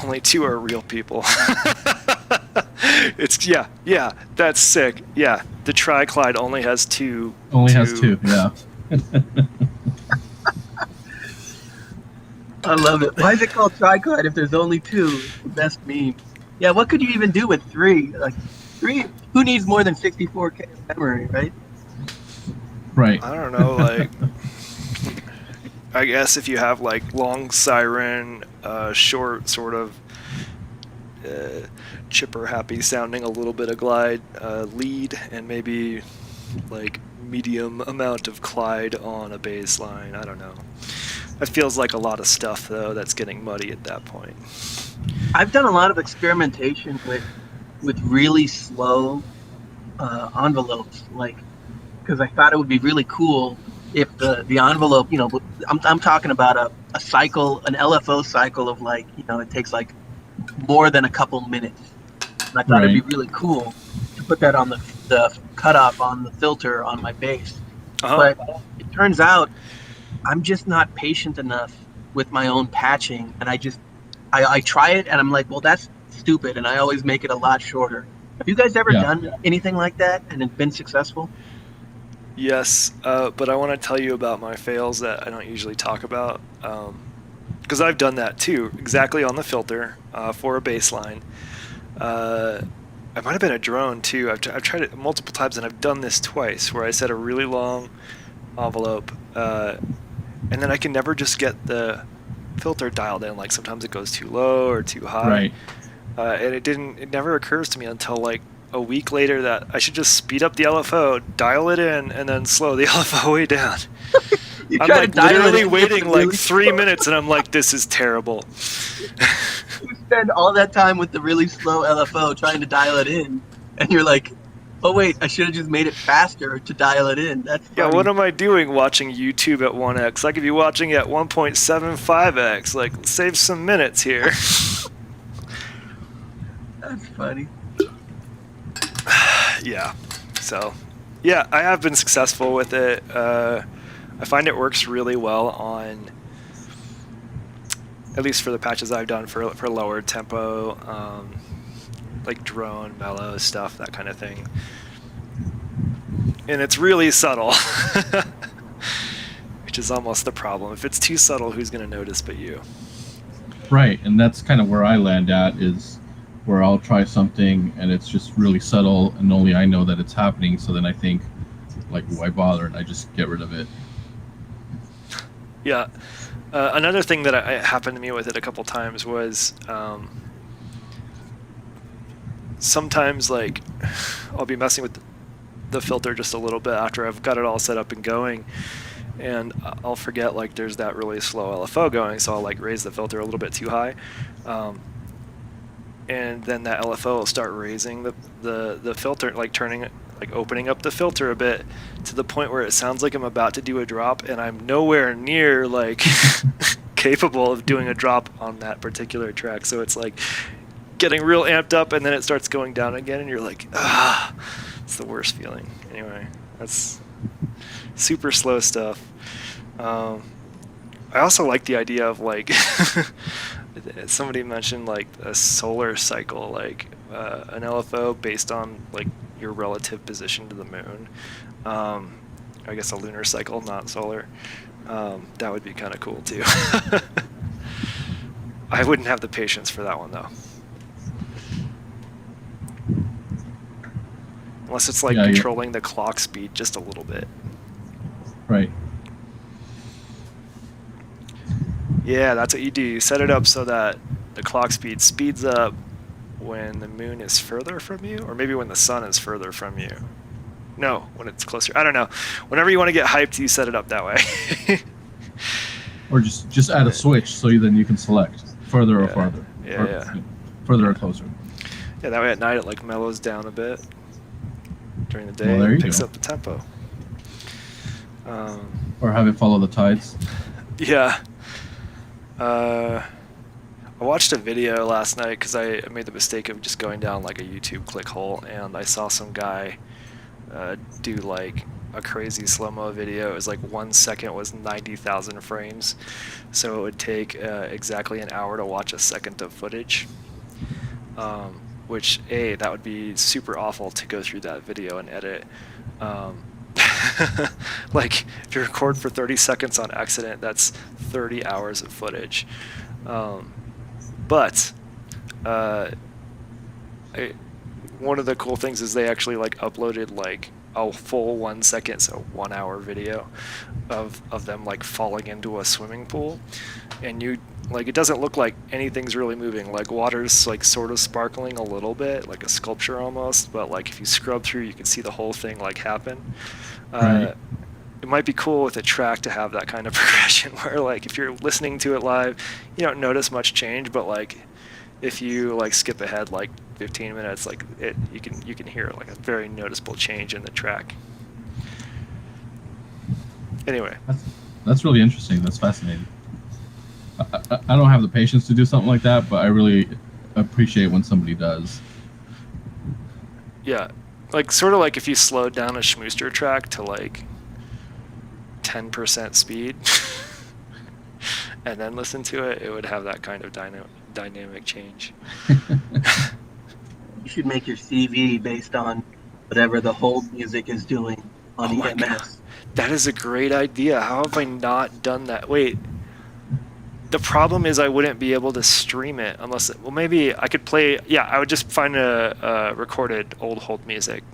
Only 2 are real people. It's yeah, that's sick. Yeah, the Tri-Clyde only has 2. Has 2, yeah. I love it. Why is it called Tri-Clyde if there's only 2? The best meme. Yeah, what could you even do with 3? Like 3, who needs more than 64K of memory, right? Right. I don't know, like I guess if you have like long siren, short sort of chipper happy sounding, a little bit of glide lead, and maybe like medium amount of Clyde on a bass line. I don't know. That feels like a lot of stuff though that's getting muddy at that point. I've done a lot of experimentation with really slow envelopes, like, because I thought it would be really cool if the envelope, you know, I'm talking about a cycle, an LFO cycle of like, you know, it takes like more than a couple minutes. And I thought it'd be really cool to put that on the cutoff on the filter on my bass. But it turns out I'm just not patient enough with my own patching, and I try it and I'm like, well, that's stupid, and I always make it a lot shorter. Have you guys ever done anything like that and it's been successful? Yes, but I want to tell you about my fails that I don't usually talk about, because I've done that too, exactly on the filter for a bass line. It might have been a drone too. I've tried it multiple times, and I've done this twice where I set a really long envelope, and then I can never just get the filter dialed in. Like sometimes it goes too low or too high, and it never occurs to me until like a week later that I should just speed up the LFO, dial it in, and then slow the LFO way down. I'm like literally waiting like 3 minutes, and I'm like, this is terrible. You spend all that time with the really slow LFO trying to dial it in, and you're like, oh wait, I should have just made it faster to dial it in. That's funny. Yeah, what am I doing watching YouTube at 1x? I could be watching at 1.75x. Like, save some minutes here. That's funny. Yeah. So, yeah, I have been successful with it. I find it works really well on, at least for the patches I've done for lower tempo, like drone, mellow stuff, that kind of thing. And it's really subtle, which is almost the problem. If it's too subtle, who's going to notice but you? Right, and that's kind of where I land at, is where I'll try something and it's just really subtle and only I know that it's happening, so then I think, like, why bother, and I just get rid of it. Yeah. Another thing that happened to me with it a couple times was sometimes, like, I'll be messing with the filter just a little bit after I've got it all set up and going, and I'll forget, like, there's that really slow LFO going, so I'll, like, raise the filter a little bit too high. And then that LFO will start raising the filter, like turning it, like opening up the filter a bit to the point where it sounds like I'm about to do a drop, and I'm nowhere near like capable of doing a drop on that particular track. So it's like getting real amped up, and then it starts going down again, and you're like, ah, it's the worst feeling. Anyway, that's super slow stuff. I also like the idea of like somebody mentioned like a solar cycle, like an LFO based on like your relative position to the moon. I guess a lunar cycle, not solar. That would be kind of cool too. I wouldn't have the patience for that one though. Unless it's like controlling the clock speed just a little bit. Right. Yeah, that's what you do. You set it up so that the clock speed speeds up when the moon is further from you, or maybe when the sun is further from you. No, when it's closer. I don't know. Whenever you want to get hyped, you set it up that way. Or just add a switch so then you can select further or farther. Yeah. Further or closer. Yeah, that way at night it like mellows down a bit. During the day, it picks up the tempo. Or have it follow the tides. Yeah. I watched a video last night because I made the mistake of just going down like a YouTube click hole, and I saw some guy do like a crazy slow-mo video. It was like 1 second was 90,000 frames, so it would take exactly an hour to watch a second of footage. Which that would be super awful to go through that video and edit. Like if you record for 30 seconds on accident, that's 30 hours of footage. But one of the cool things is they actually like uploaded like a full 1 second, so 1 hour video of them like falling into a swimming pool, and you like it doesn't look like anything's really moving. Like water's like sort of sparkling a little bit, like a sculpture almost, but like if you scrub through, you can see the whole thing like happen. Right. It might be cool with a track to have that kind of progression where like if you're listening to it live, you don't notice much change, but like if you like skip ahead like 15 minutes, like you can hear like a very noticeable change in the track. Anyway, that's really interesting. That's fascinating. I don't have the patience to do something like that, but I really appreciate when somebody does. Yeah, like sort of like if you slowed down a Schmooster track to like 10% speed and then listen to it, it would have that kind of dynamic change. You should make your CV based on whatever the hold music is doing on EMS. God. That is a great idea. How have I not done that? Wait. The problem is I wouldn't be able to stream it unless, well, maybe I could play. Yeah, I would just find a recorded old hold music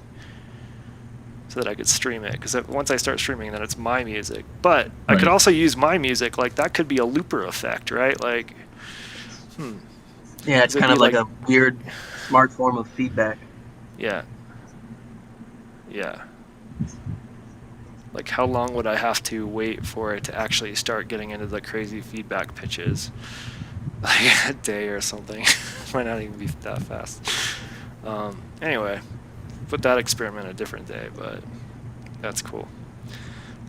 so that I could stream it. Because once I start streaming, then it's my music. But right. I could also use my music. Like that could be a looper effect, right? Like, yeah, it's kind of like a weird, smart form of feedback. Yeah. Yeah. Like how long would I have to wait for it to actually start getting into the crazy feedback pitches? Like a day or something. Might not even be that fast. Anyway, put that experiment a different day, but that's cool.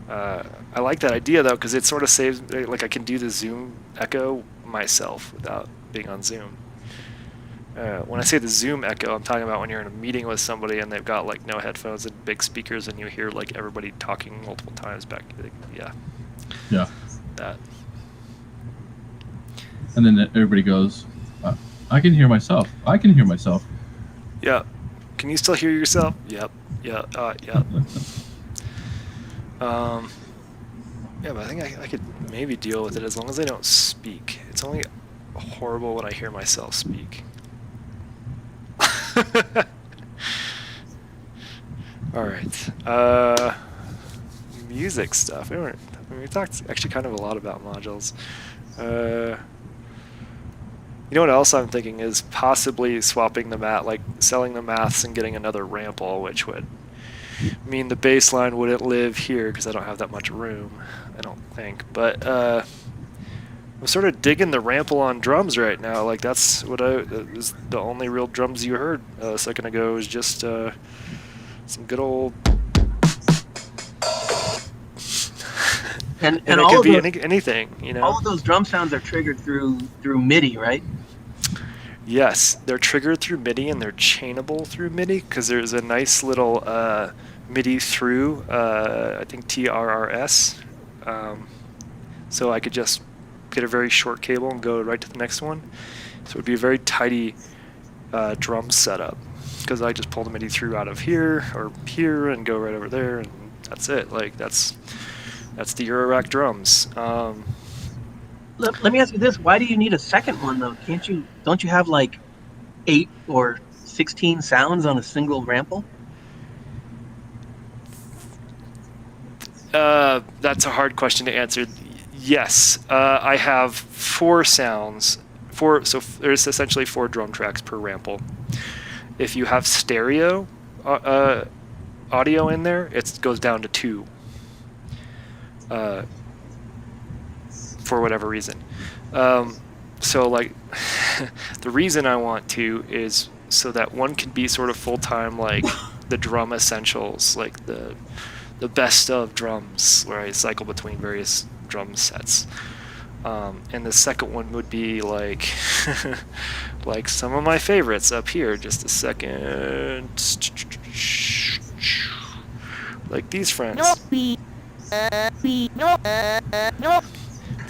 I like that idea though, because it sort of saves, like I can do the Zoom echo myself without being on Zoom. When I say the Zoom echo, I'm talking about when you're in a meeting with somebody and they've got like no headphones and big speakers and you hear like everybody talking multiple times back. Yeah. That. And then everybody goes, I can hear myself. I can hear myself. Yeah. Can you still hear yourself? Yep. Yeah. Yeah. Yeah, but I think I could maybe deal with it as long as I don't speak. It's only horrible when I hear myself speak. All right. Music stuff. We talked actually kind of a lot about modules. You know what else I'm thinking is possibly swapping the mat, like selling the maths and getting another rample, which would mean the bass line wouldn't live here because I don't have that much room, I don't think. But I'm sort of digging the rample on drums right now. Like that's what the only real drums you heard a second ago was just Some good old. And it all could of be those, anything, you know. all of those drum sounds are triggered through MIDI, right? Yes, they're triggered through MIDI and they're chainable through MIDI because there's a nice little MIDI through, I think TRRS. So I could just get a very short cable and go right to the next one. So it would be a very tidy drum setup because I just pull the MIDI through out of here or here and go right over there, and that's it. Like that's the Eurorack drums. Let me ask you this: why do you need a second one though? Don't you have like 8 or 16 sounds on a single rample? That's a hard question to answer. Yes, I have 4 sounds. So there's essentially 4 drum tracks per rample. If you have stereo audio in there, it goes down to 2. For whatever reason. So like the reason I want 2 is so that one can be sort of full-time, like the drum essentials, like the best of drums, where I cycle between various drum sets. And the second one would be like like some of my favorites up here. Just a second. Like these friends. Furbies,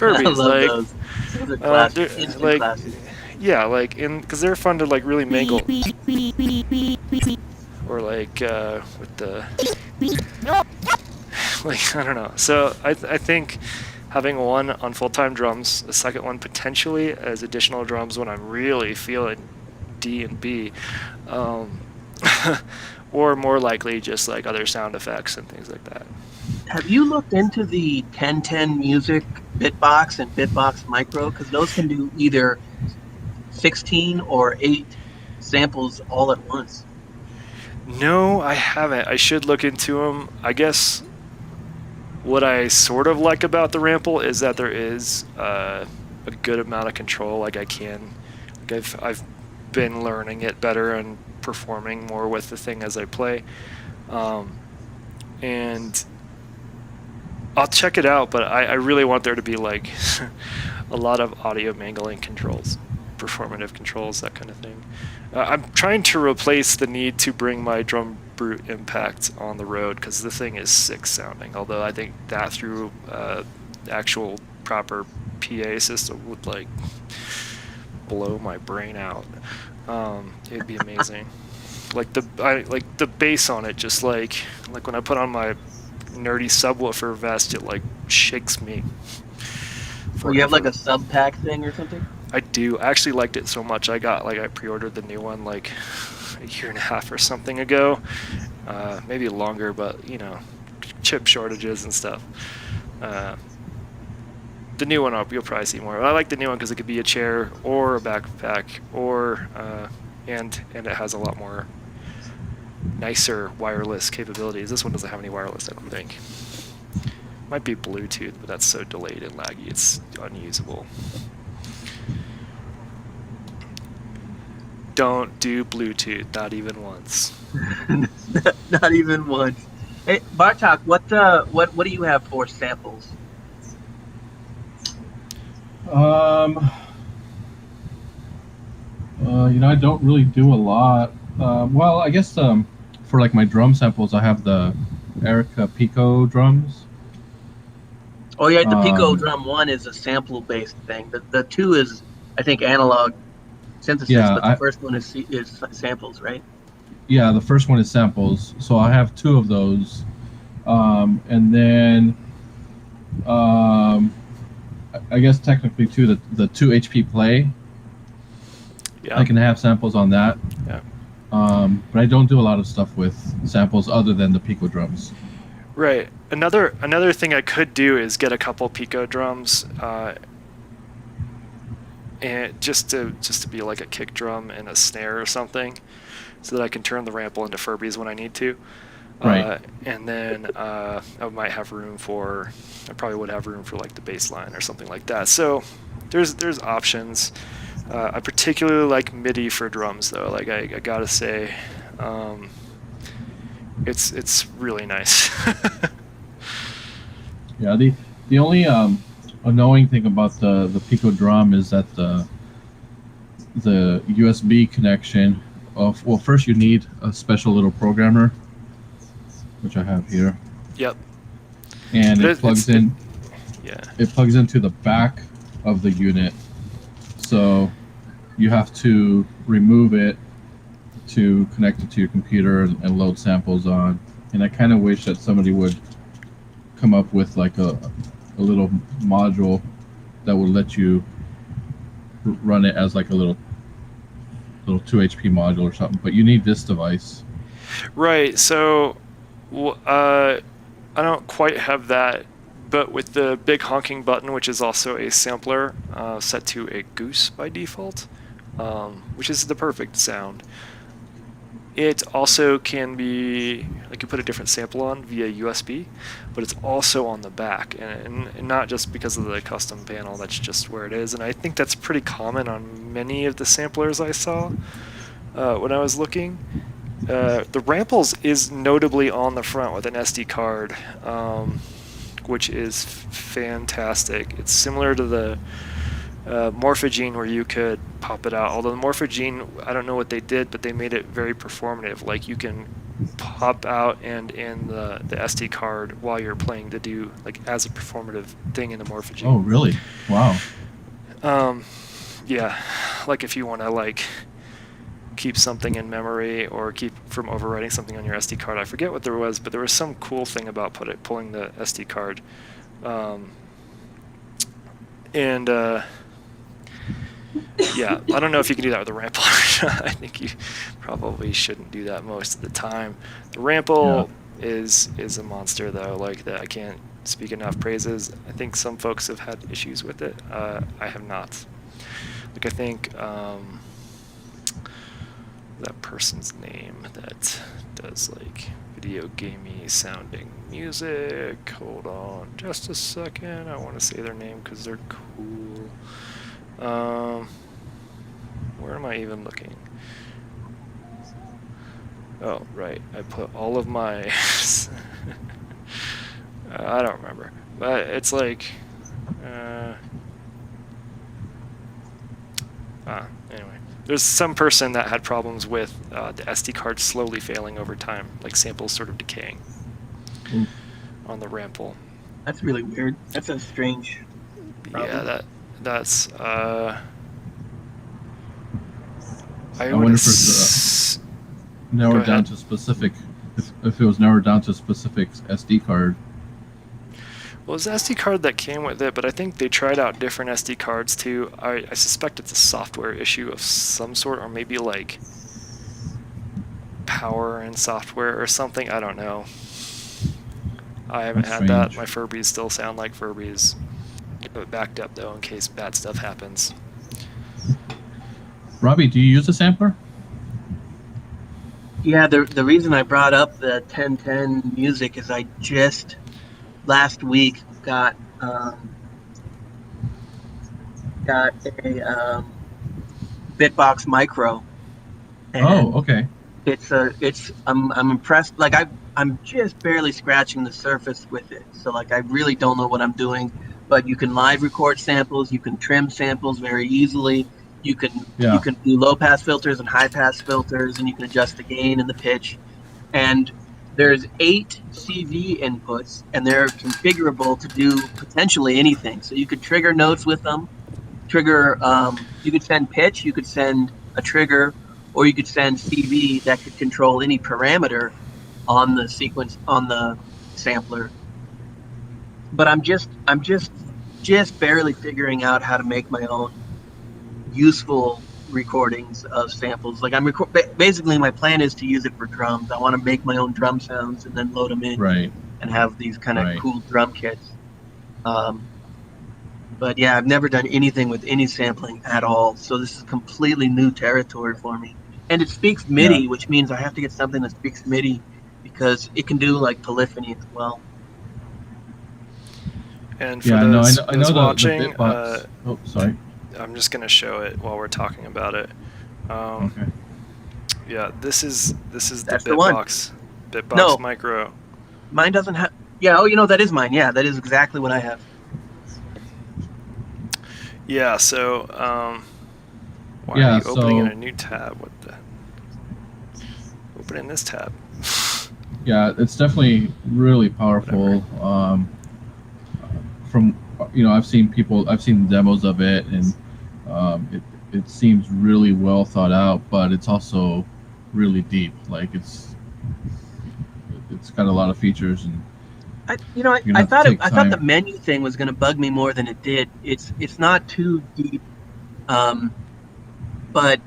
I love like those. Those are classic, instant like classics. yeah, like because they're fun to like really mangle, or like with the like I don't know. So I think having one on full-time drums, a second one potentially as additional drums when I'm really feeling D and B, or more likely just like other sound effects and things like that. Have you looked into the 1010 Music Bitbox and Bitbox Micro? Because those can do either 16 or 8 samples all at once. No, I haven't. I should look into them. I guess what I sort of like about the Rample is that there is a good amount of control. Like I've been learning it better and performing more with the thing as I play, and I'll check it out. But I really want there to be like a lot of audio mangling controls, performative controls, that kind of thing. I'm trying to replace the need to bring my drum brute impact on the road because the thing is sick sounding. Although I think that through actual proper PA system would like blow my brain out. It'd be amazing. Like the bass on it, just like when I put on my nerdy subwoofer vest, it like shakes me. Or you have like a sub pack thing or something? I do. I actually liked it so much I pre-ordered the new one like a year and a half or something ago. Maybe longer, but you know, chip shortages and stuff. The new one you'll probably see more. I like the new one because it could be a chair or a backpack, or and it has a lot more nicer wireless capabilities. This one doesn't have any wireless, I don't think. Might be Bluetooth, but that's so delayed and laggy it's unusable. Don't do Bluetooth, not even once. Not even once. Hey, Bartok, what do you have for samples? I don't really do a lot. Well, I guess for like my drum samples, I have the Erica Pico drums. Oh yeah, the Pico Drum 1 is a sample-based thing. The 2 is, I think, analog synthesis, Yeah, but the first one is samples, right? Yeah, the first one is samples. So I have 2 of those, and then I guess technically too the 2 HP Play. Yeah. I can have samples on that. Yeah. But I don't do a lot of stuff with samples other than the Pico drums. Right. Another thing I could do is get a couple Pico drums, and just to be like a kick drum and a snare or something, so that I can turn the Rample into Furbies when I need to. Right. And then I probably would have room for like the bass line or something like that. So there's options. I particularly like MIDI for drums though. Like I gotta say, It's really nice. Yeah, the only annoying thing about the Pico drum is that the USB connection of, well, first you need a special little programmer, which I have here, Yep. and But it plugs in. Yeah. It plugs into the back of the unit, so you have to remove it to connect it to your computer and load samples on. And I kind of wish that somebody would come up with like a little module that would let you run it as like a little 2 HP module or something. But you need this device. Right. So, I don't quite have that, but with the big honking button, which is also a sampler, set to a goose by default, which is the perfect sound. It also can be, like, you put a different sample on via USB, but it's also on the back, and not just because of the custom panel, that's just where it is. And I think that's pretty common on many of the samplers I saw when I was looking. The Ramples is notably on the front with an SD card, which is fantastic. It's similar to the Morphogene, where you could pop it out. Although the Morphogene, I don't know what they did, but they made it very performative. Like, you can pop out and in the SD card while you're playing to do, like, as a performative thing in the Morphogene. Oh, really? Wow. Yeah, like if you want to, like, keep something in memory or keep from overwriting something on your SD card. I forget what there was, but there was some cool thing about pulling the SD card. Yeah, I don't know if you can do that with the Rample. I think you probably shouldn't do that most of the time. The Rample is a monster, though. Like, that, I can't speak enough praises. I think some folks have had issues with it. I have not. Like, I think that person's name that does, like, video gamey sounding music. Hold on just a second. I want to say their name because they're cool. Where am I even looking? Oh, right. I put all of my... I don't remember. But it's like... anyway. There's some person that had problems with the SD card slowly failing over time, like samples sort of decaying on the Rample. That's really weird. That's a strange problem. Yeah, that's... I wonder if it's narrowed down to specific... If it was narrowed down to specific SD card. Well, it was the SD card that came with it, but I think they tried out different SD cards too. I suspect it's a software issue of some sort, or maybe like power and software or something. I don't know. I haven't had that. My Furbies still sound like Furbies. But backed up, though, in case bad stuff happens. Robbie, do you use a sampler? Yeah, the reason I brought up the 1010 music is I just last week got a Bitbox Micro. Oh, okay. I'm impressed. Like, I'm just barely scratching the surface with it. So, like, I really don't know what I'm doing. But you can live record samples. You can trim samples very easily. You can do low pass filters and high pass filters, and you can adjust the gain and the pitch. And there's 8 CV inputs, and they're configurable to do potentially anything. So you could trigger notes with them. You could send pitch, you could send a trigger, or you could send CV that could control any parameter on the sequence, on the sampler. But I'm just barely figuring out how to make my own useful recordings of samples. Like, basically my plan is to use it for drums. I want to make my own drum sounds and then load them in and have these kind of cool drum kits. But yeah, I've never done anything with any sampling at all, so this is completely new territory for me. And it speaks MIDI, which means I have to get something that speaks MIDI because it can do like polyphony as well. And for those watching, the Bitbox. Oh, sorry. I'm just going to show it while we're talking about it. Okay. Yeah, this is the That's Bitbox. Bitbox No. Micro. Mine doesn't have. Yeah. Oh, that is mine. Yeah, that is exactly what I have. Yeah. So, why Yeah, are you opening in so- a new tab? What the? Open in this tab. Yeah, it's definitely really powerful. From I've seen demos of it, and it seems really well thought out, but it's also really deep. Like it's got a lot of features, and I gonna have to take I thought the time. menu thing was going to bug me more than it did. It's not too deep, but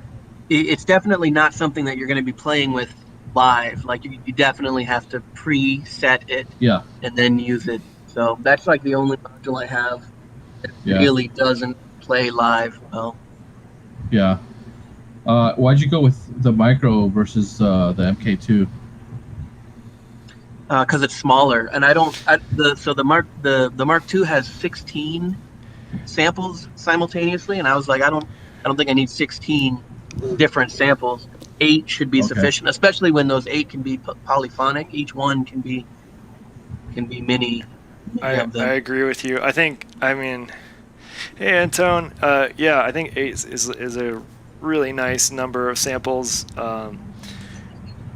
it's definitely not something that you're going to be playing with live. Like you definitely have to preset it Yeah, and then use it. So that's like the only module I have that yeah, really doesn't play live well. yeah. Why'd you go with the micro versus the MK2? Because it's smaller, and I don't. The Mark II has 16 samples simultaneously, and I was like, I don't think I need 16 different samples. 8 should be Okay. sufficient, especially when those 8 can be polyphonic. Each one can be many of I them. agree with you. I mean, hey Antone, yeah, I think 8 is a really nice number of samples,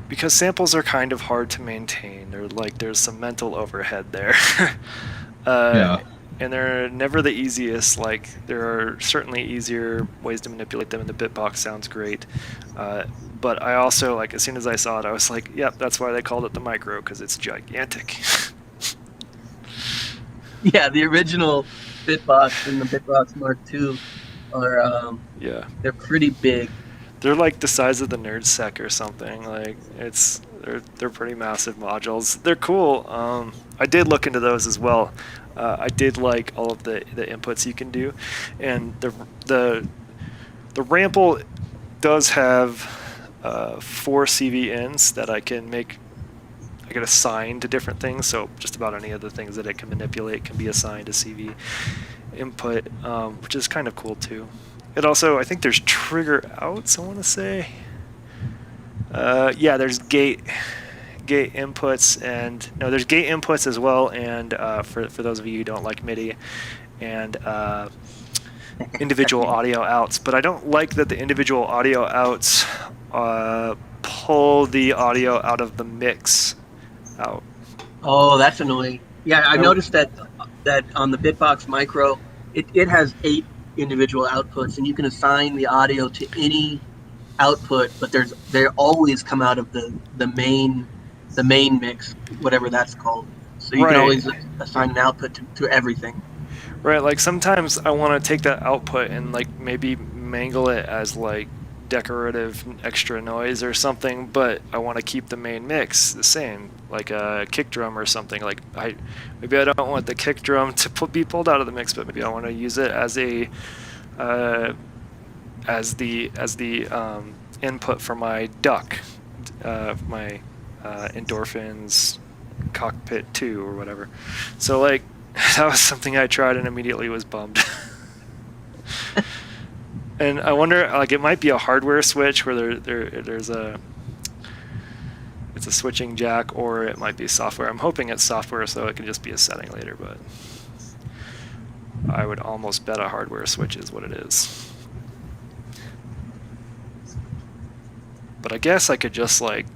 because samples are kind of hard to maintain. There's some mental overhead there. Yeah. And they're never the easiest. Like, there are certainly easier ways to manipulate them, and the bitbox sounds great. But I also, like, as soon as I saw it, I was like, yep, that's why they called it the micro, because it's gigantic. Yeah, the original Bitbox and the Bitbox Mark II are Yeah. they're pretty big. They're like the size of the NerdSec or something. Like, they're pretty massive modules. They're cool. I did look into those as well. I did like all of the inputs you can do, and the Rample does have 4 CV ins that I can assign to different things. So just about any of the things that it can manipulate can be assigned a CV input, which is kind of cool too. It also, I think there's trigger outs, I want to say. Yeah, there's gate inputs, and no, there's gate inputs as well, and for those of you who don't like MIDI, and individual audio outs. But I don't like that the individual audio outs pull the audio out of the mix out. Oh, that's annoying. Yeah, I've noticed that on the Bitbox Micro, it has 8 individual outputs, and you can assign the audio to any output, but they always come out of the main mix, whatever that's called. So you can always assign an output to everything. Right, like sometimes I want to take that output and like maybe mangle it as like decorative extra noise or something, but I want to keep the main mix the same, like a kick drum or something. Like maybe I don't want the kick drum to be pulled out of the mix, but maybe I want to use it as a as the input for my duck, my endorphins cockpit 2 or whatever. So like that was something I tried and immediately was bummed. And I wonder, like, it might be a hardware switch where there's it's a switching jack, or it might be software. I'm hoping it's software, so it can just be a setting later, but I would almost bet a hardware switch is what it is. But I guess I could just, like,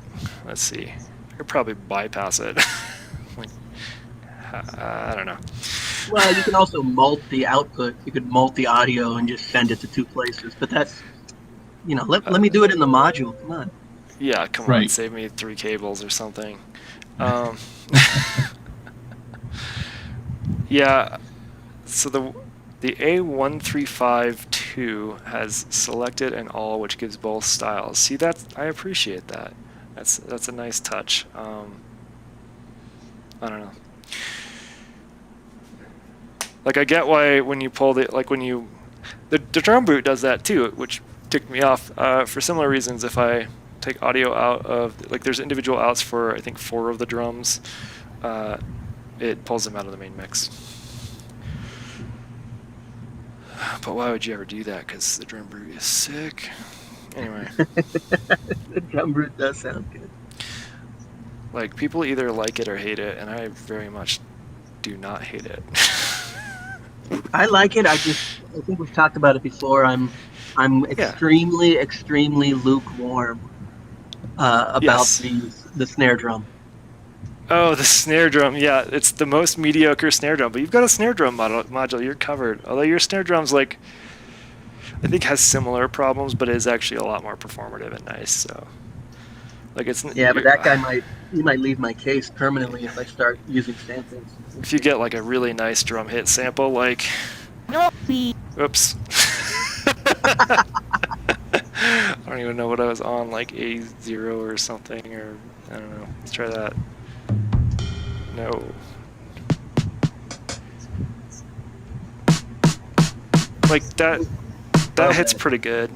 let's see, I could probably bypass it. I don't know. Well, you can also mult the output. You could mult the audio and just send it to 2 places. But that's, let me do it in the module. Come on. Yeah, come on, save me 3 cables or something. Yeah, so the A1352 has selected and all, which gives both styles. See, I appreciate that. That's a nice touch. I don't know. Like, I get why when you pull the drum boot does that too, which ticked me off for similar reasons. If I take audio out of, like, there's individual outs for I think 4 of the drums, it pulls them out of the main mix. But why would you ever do that? Because the drum boot is sick. Anyway. The drum boot does sound good. Like, people either like it or hate it, and I very much do not hate it. I like it. I think we've talked about it before. I'm extremely, extremely lukewarm about Yes. the snare drum. Oh, the snare drum. Yeah, it's the most mediocre snare drum, but you've got a snare drum module. You're covered. Although your snare drum's like, I think has similar problems, but is actually a lot more performative and nice. So, like, it's but that guy might leave my case permanently if I start using samples. If you get like a really nice drum hit sample, like, oops. I don't even know what I was on, like A0 or something, or I don't know. Let's try that. No. Like that hits pretty good.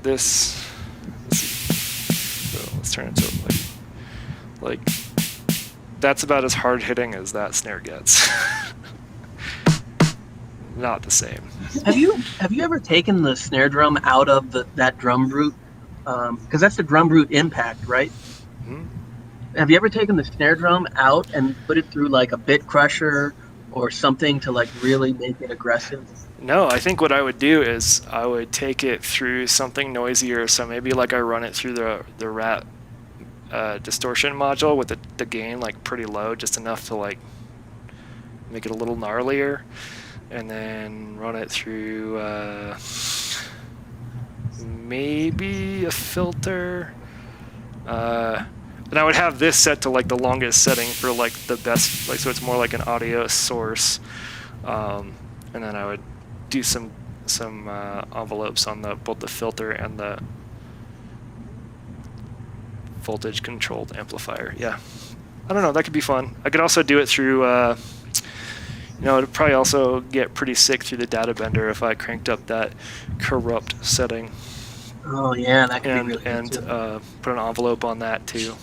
This, so let's turn it to like that's about as hard hitting as that snare gets. Not the same. Have you ever taken the snare drum out of that drum brute? Because that's the drum brute impact, right? Hmm? Have you ever taken the snare drum out and put it through like a bit crusher or something to like really make it aggressive? No, I think what I would do is I would take it through something noisier. So maybe like I run it through the rat distortion module with the gain like pretty low, just enough to like make it a little gnarlier, and then run it through maybe a filter. And I would have this set to like the longest setting for like the best, like, so it's more like an audio source. And then I would do some envelopes on both the filter and the voltage controlled amplifier. Yeah, I don't know, that could be fun. I could also do it through it'd probably also get pretty sick through the data bender if I cranked up that corrupt setting. Oh yeah, that could be really good too. Put an envelope on that too.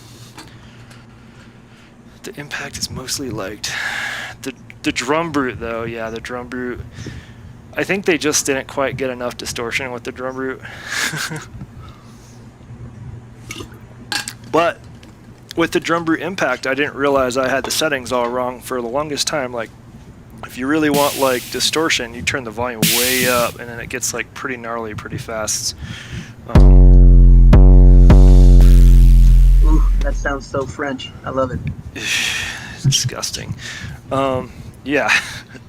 The impact is mostly liked. The drum brute though, yeah, the drum brute. I think they just didn't quite get enough distortion with the drum brute. But with the drum brute impact, I didn't realize I had the settings all wrong for the longest time. Like, if you really want like distortion, you turn the volume way up, and then it gets like pretty gnarly pretty fast. Ooh, that sounds so French. I love it. Disgusting. Yeah.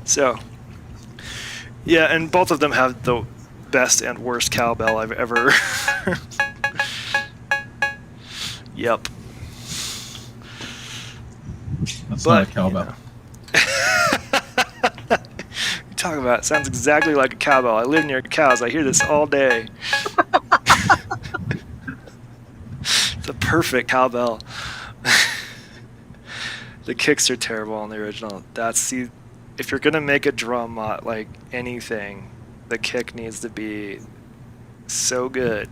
So. Yeah, and both of them have the best and worst cowbell I've ever. Yep. That's not a cowbell. You talk about it. Sounds exactly like a cowbell. I live near cows. I hear this all day. It's a perfect cowbell. The kicks are terrible on the original. If you're gonna make a drum mod, like anything, the kick needs to be so good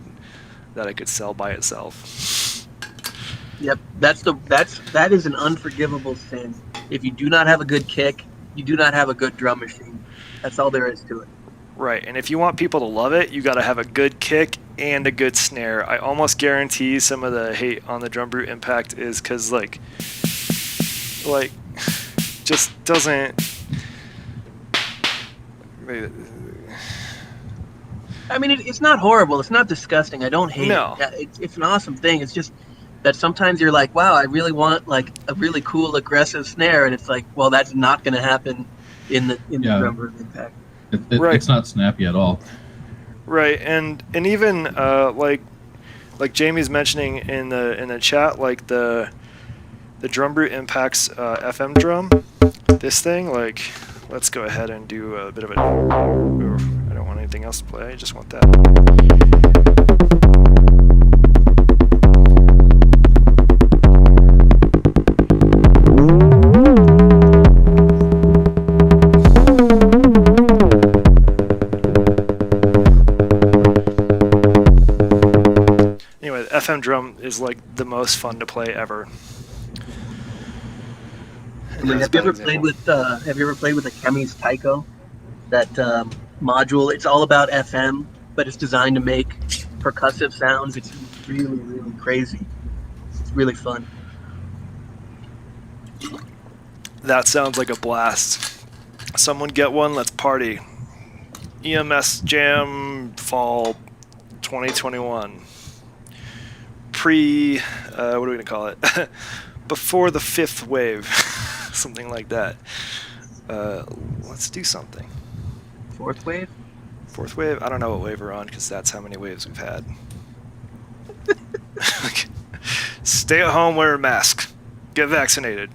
that it could sell by itself. Yep, that is an unforgivable sin. If you do not have a good kick, you do not have a good drum machine. That's all there is to it. Right, and if you want people to love it, you got to have a good kick and a good snare. I almost guarantee some of the hate on the drum brute impact is because like just doesn't. I mean, it's not horrible. It's not disgusting. I don't hate No. it. It's an awesome thing. It's just that sometimes you're like, wow, I really want like a really cool aggressive snare, and it's like, well, that's not going to happen in the drum brute impact. Right. It's not snappy at all. Right, and even like Jamie's mentioning in the chat, like the drum brute impacts FM drum. This thing, like, let's go ahead and do a bit of a. I don't want anything else to play. I just want that. Anyway, the FM drum is like the most fun to play ever. Have you ever played with the Chemy's Tycho? That module. It's all about FM, but it's designed to make percussive sounds. It's really, really crazy. It's really fun. That sounds like a blast. Someone get one, let's party. EMS Jam Fall 2021. What are we going to call it? Before the fifth wave. Something like that. Let's do something. Fourth wave? Fourth wave? I don't know what wave we're on because that's how many waves we've had. Stay at home, wear a mask. Get vaccinated.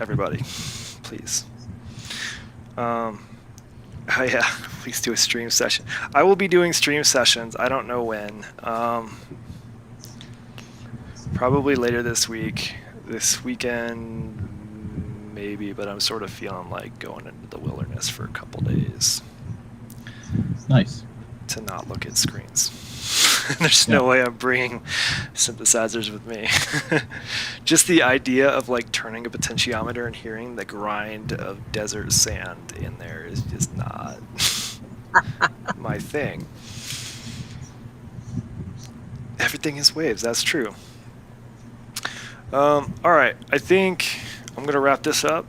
Everybody, please. Oh yeah, please do a stream session. I will be doing stream sessions. I don't know when. Probably later this week. This weekend, maybe, but I'm sort of feeling like going into the wilderness for a couple days. Nice. To not look at screens. There's no way I'm bringing synthesizers with me. Just the idea of like turning a potentiometer and hearing the grind of desert sand in there is just not my thing. Everything is waves, that's true. All right, I think I'm gonna wrap this up.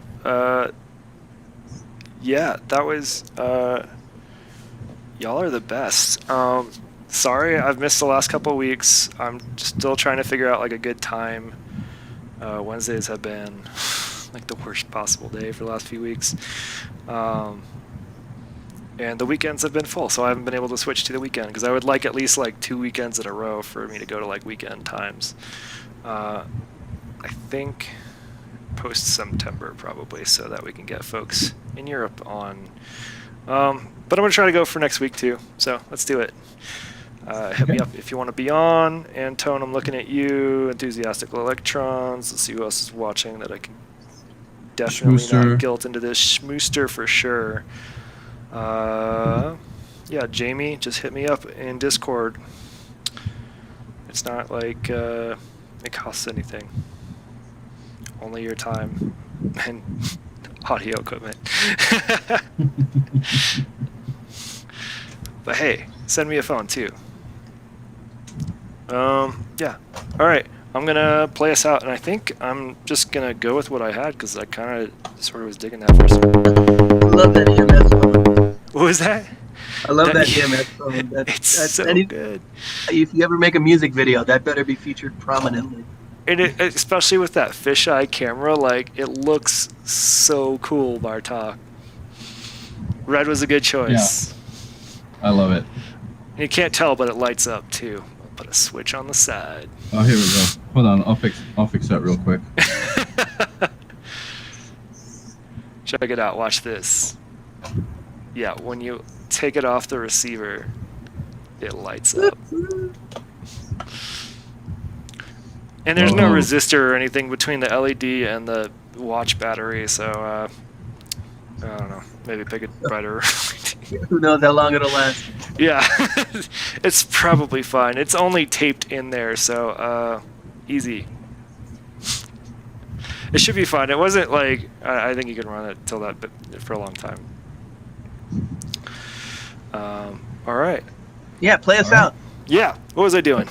Yeah, that was y'all are the best. Sorry, I've missed the last couple of weeks. I'm still trying to figure out like a good time. Wednesdays have been like the worst possible day for the last few weeks. And the weekends have been full, so I haven't been able to switch to the weekend because I would like at least like 2 weekends in a row for me to go to like weekend times. I think post-September probably, so that we can get folks in Europe on. But I'm going to try to go for next week too, so let's do it. Hit me up if you want to be on. Antone, I'm looking at you. Enthusiastic Electrons. Let's see who else is watching that I can definitely not guilt into this. Schmooster for sure. Yeah, Jamie, just hit me up in Discord. It's not like it costs anything. Only your time and audio equipment. But hey, send me a phone too. Yeah. All right. I'm gonna play us out, and I think I'm just gonna go with what I had because I kind of sort of was digging that first. I love that EMS phone. What was that? I love that EMS phone. It's so good. If you ever make a music video, that better be featured prominently. And especially with that fisheye camera, like it looks so cool, Bartok. Red was a good choice. Yeah. I love it. And you can't tell, but it lights up too. I'll put a switch on the side. Oh, here we go. Hold on, I'll fix that real quick. Check it out. Watch this. Yeah, when you take it off the receiver, it lights up. And there's no resistor or anything between the LED and the watch battery, so I don't know. Maybe pick a brighter. Who knows how long it'll last? Yeah, it's probably fine. It's only taped in there, so easy. It should be fine. It wasn't like I think you can run it till that for a long time. All right. Yeah, play us out. Yeah. What was I doing?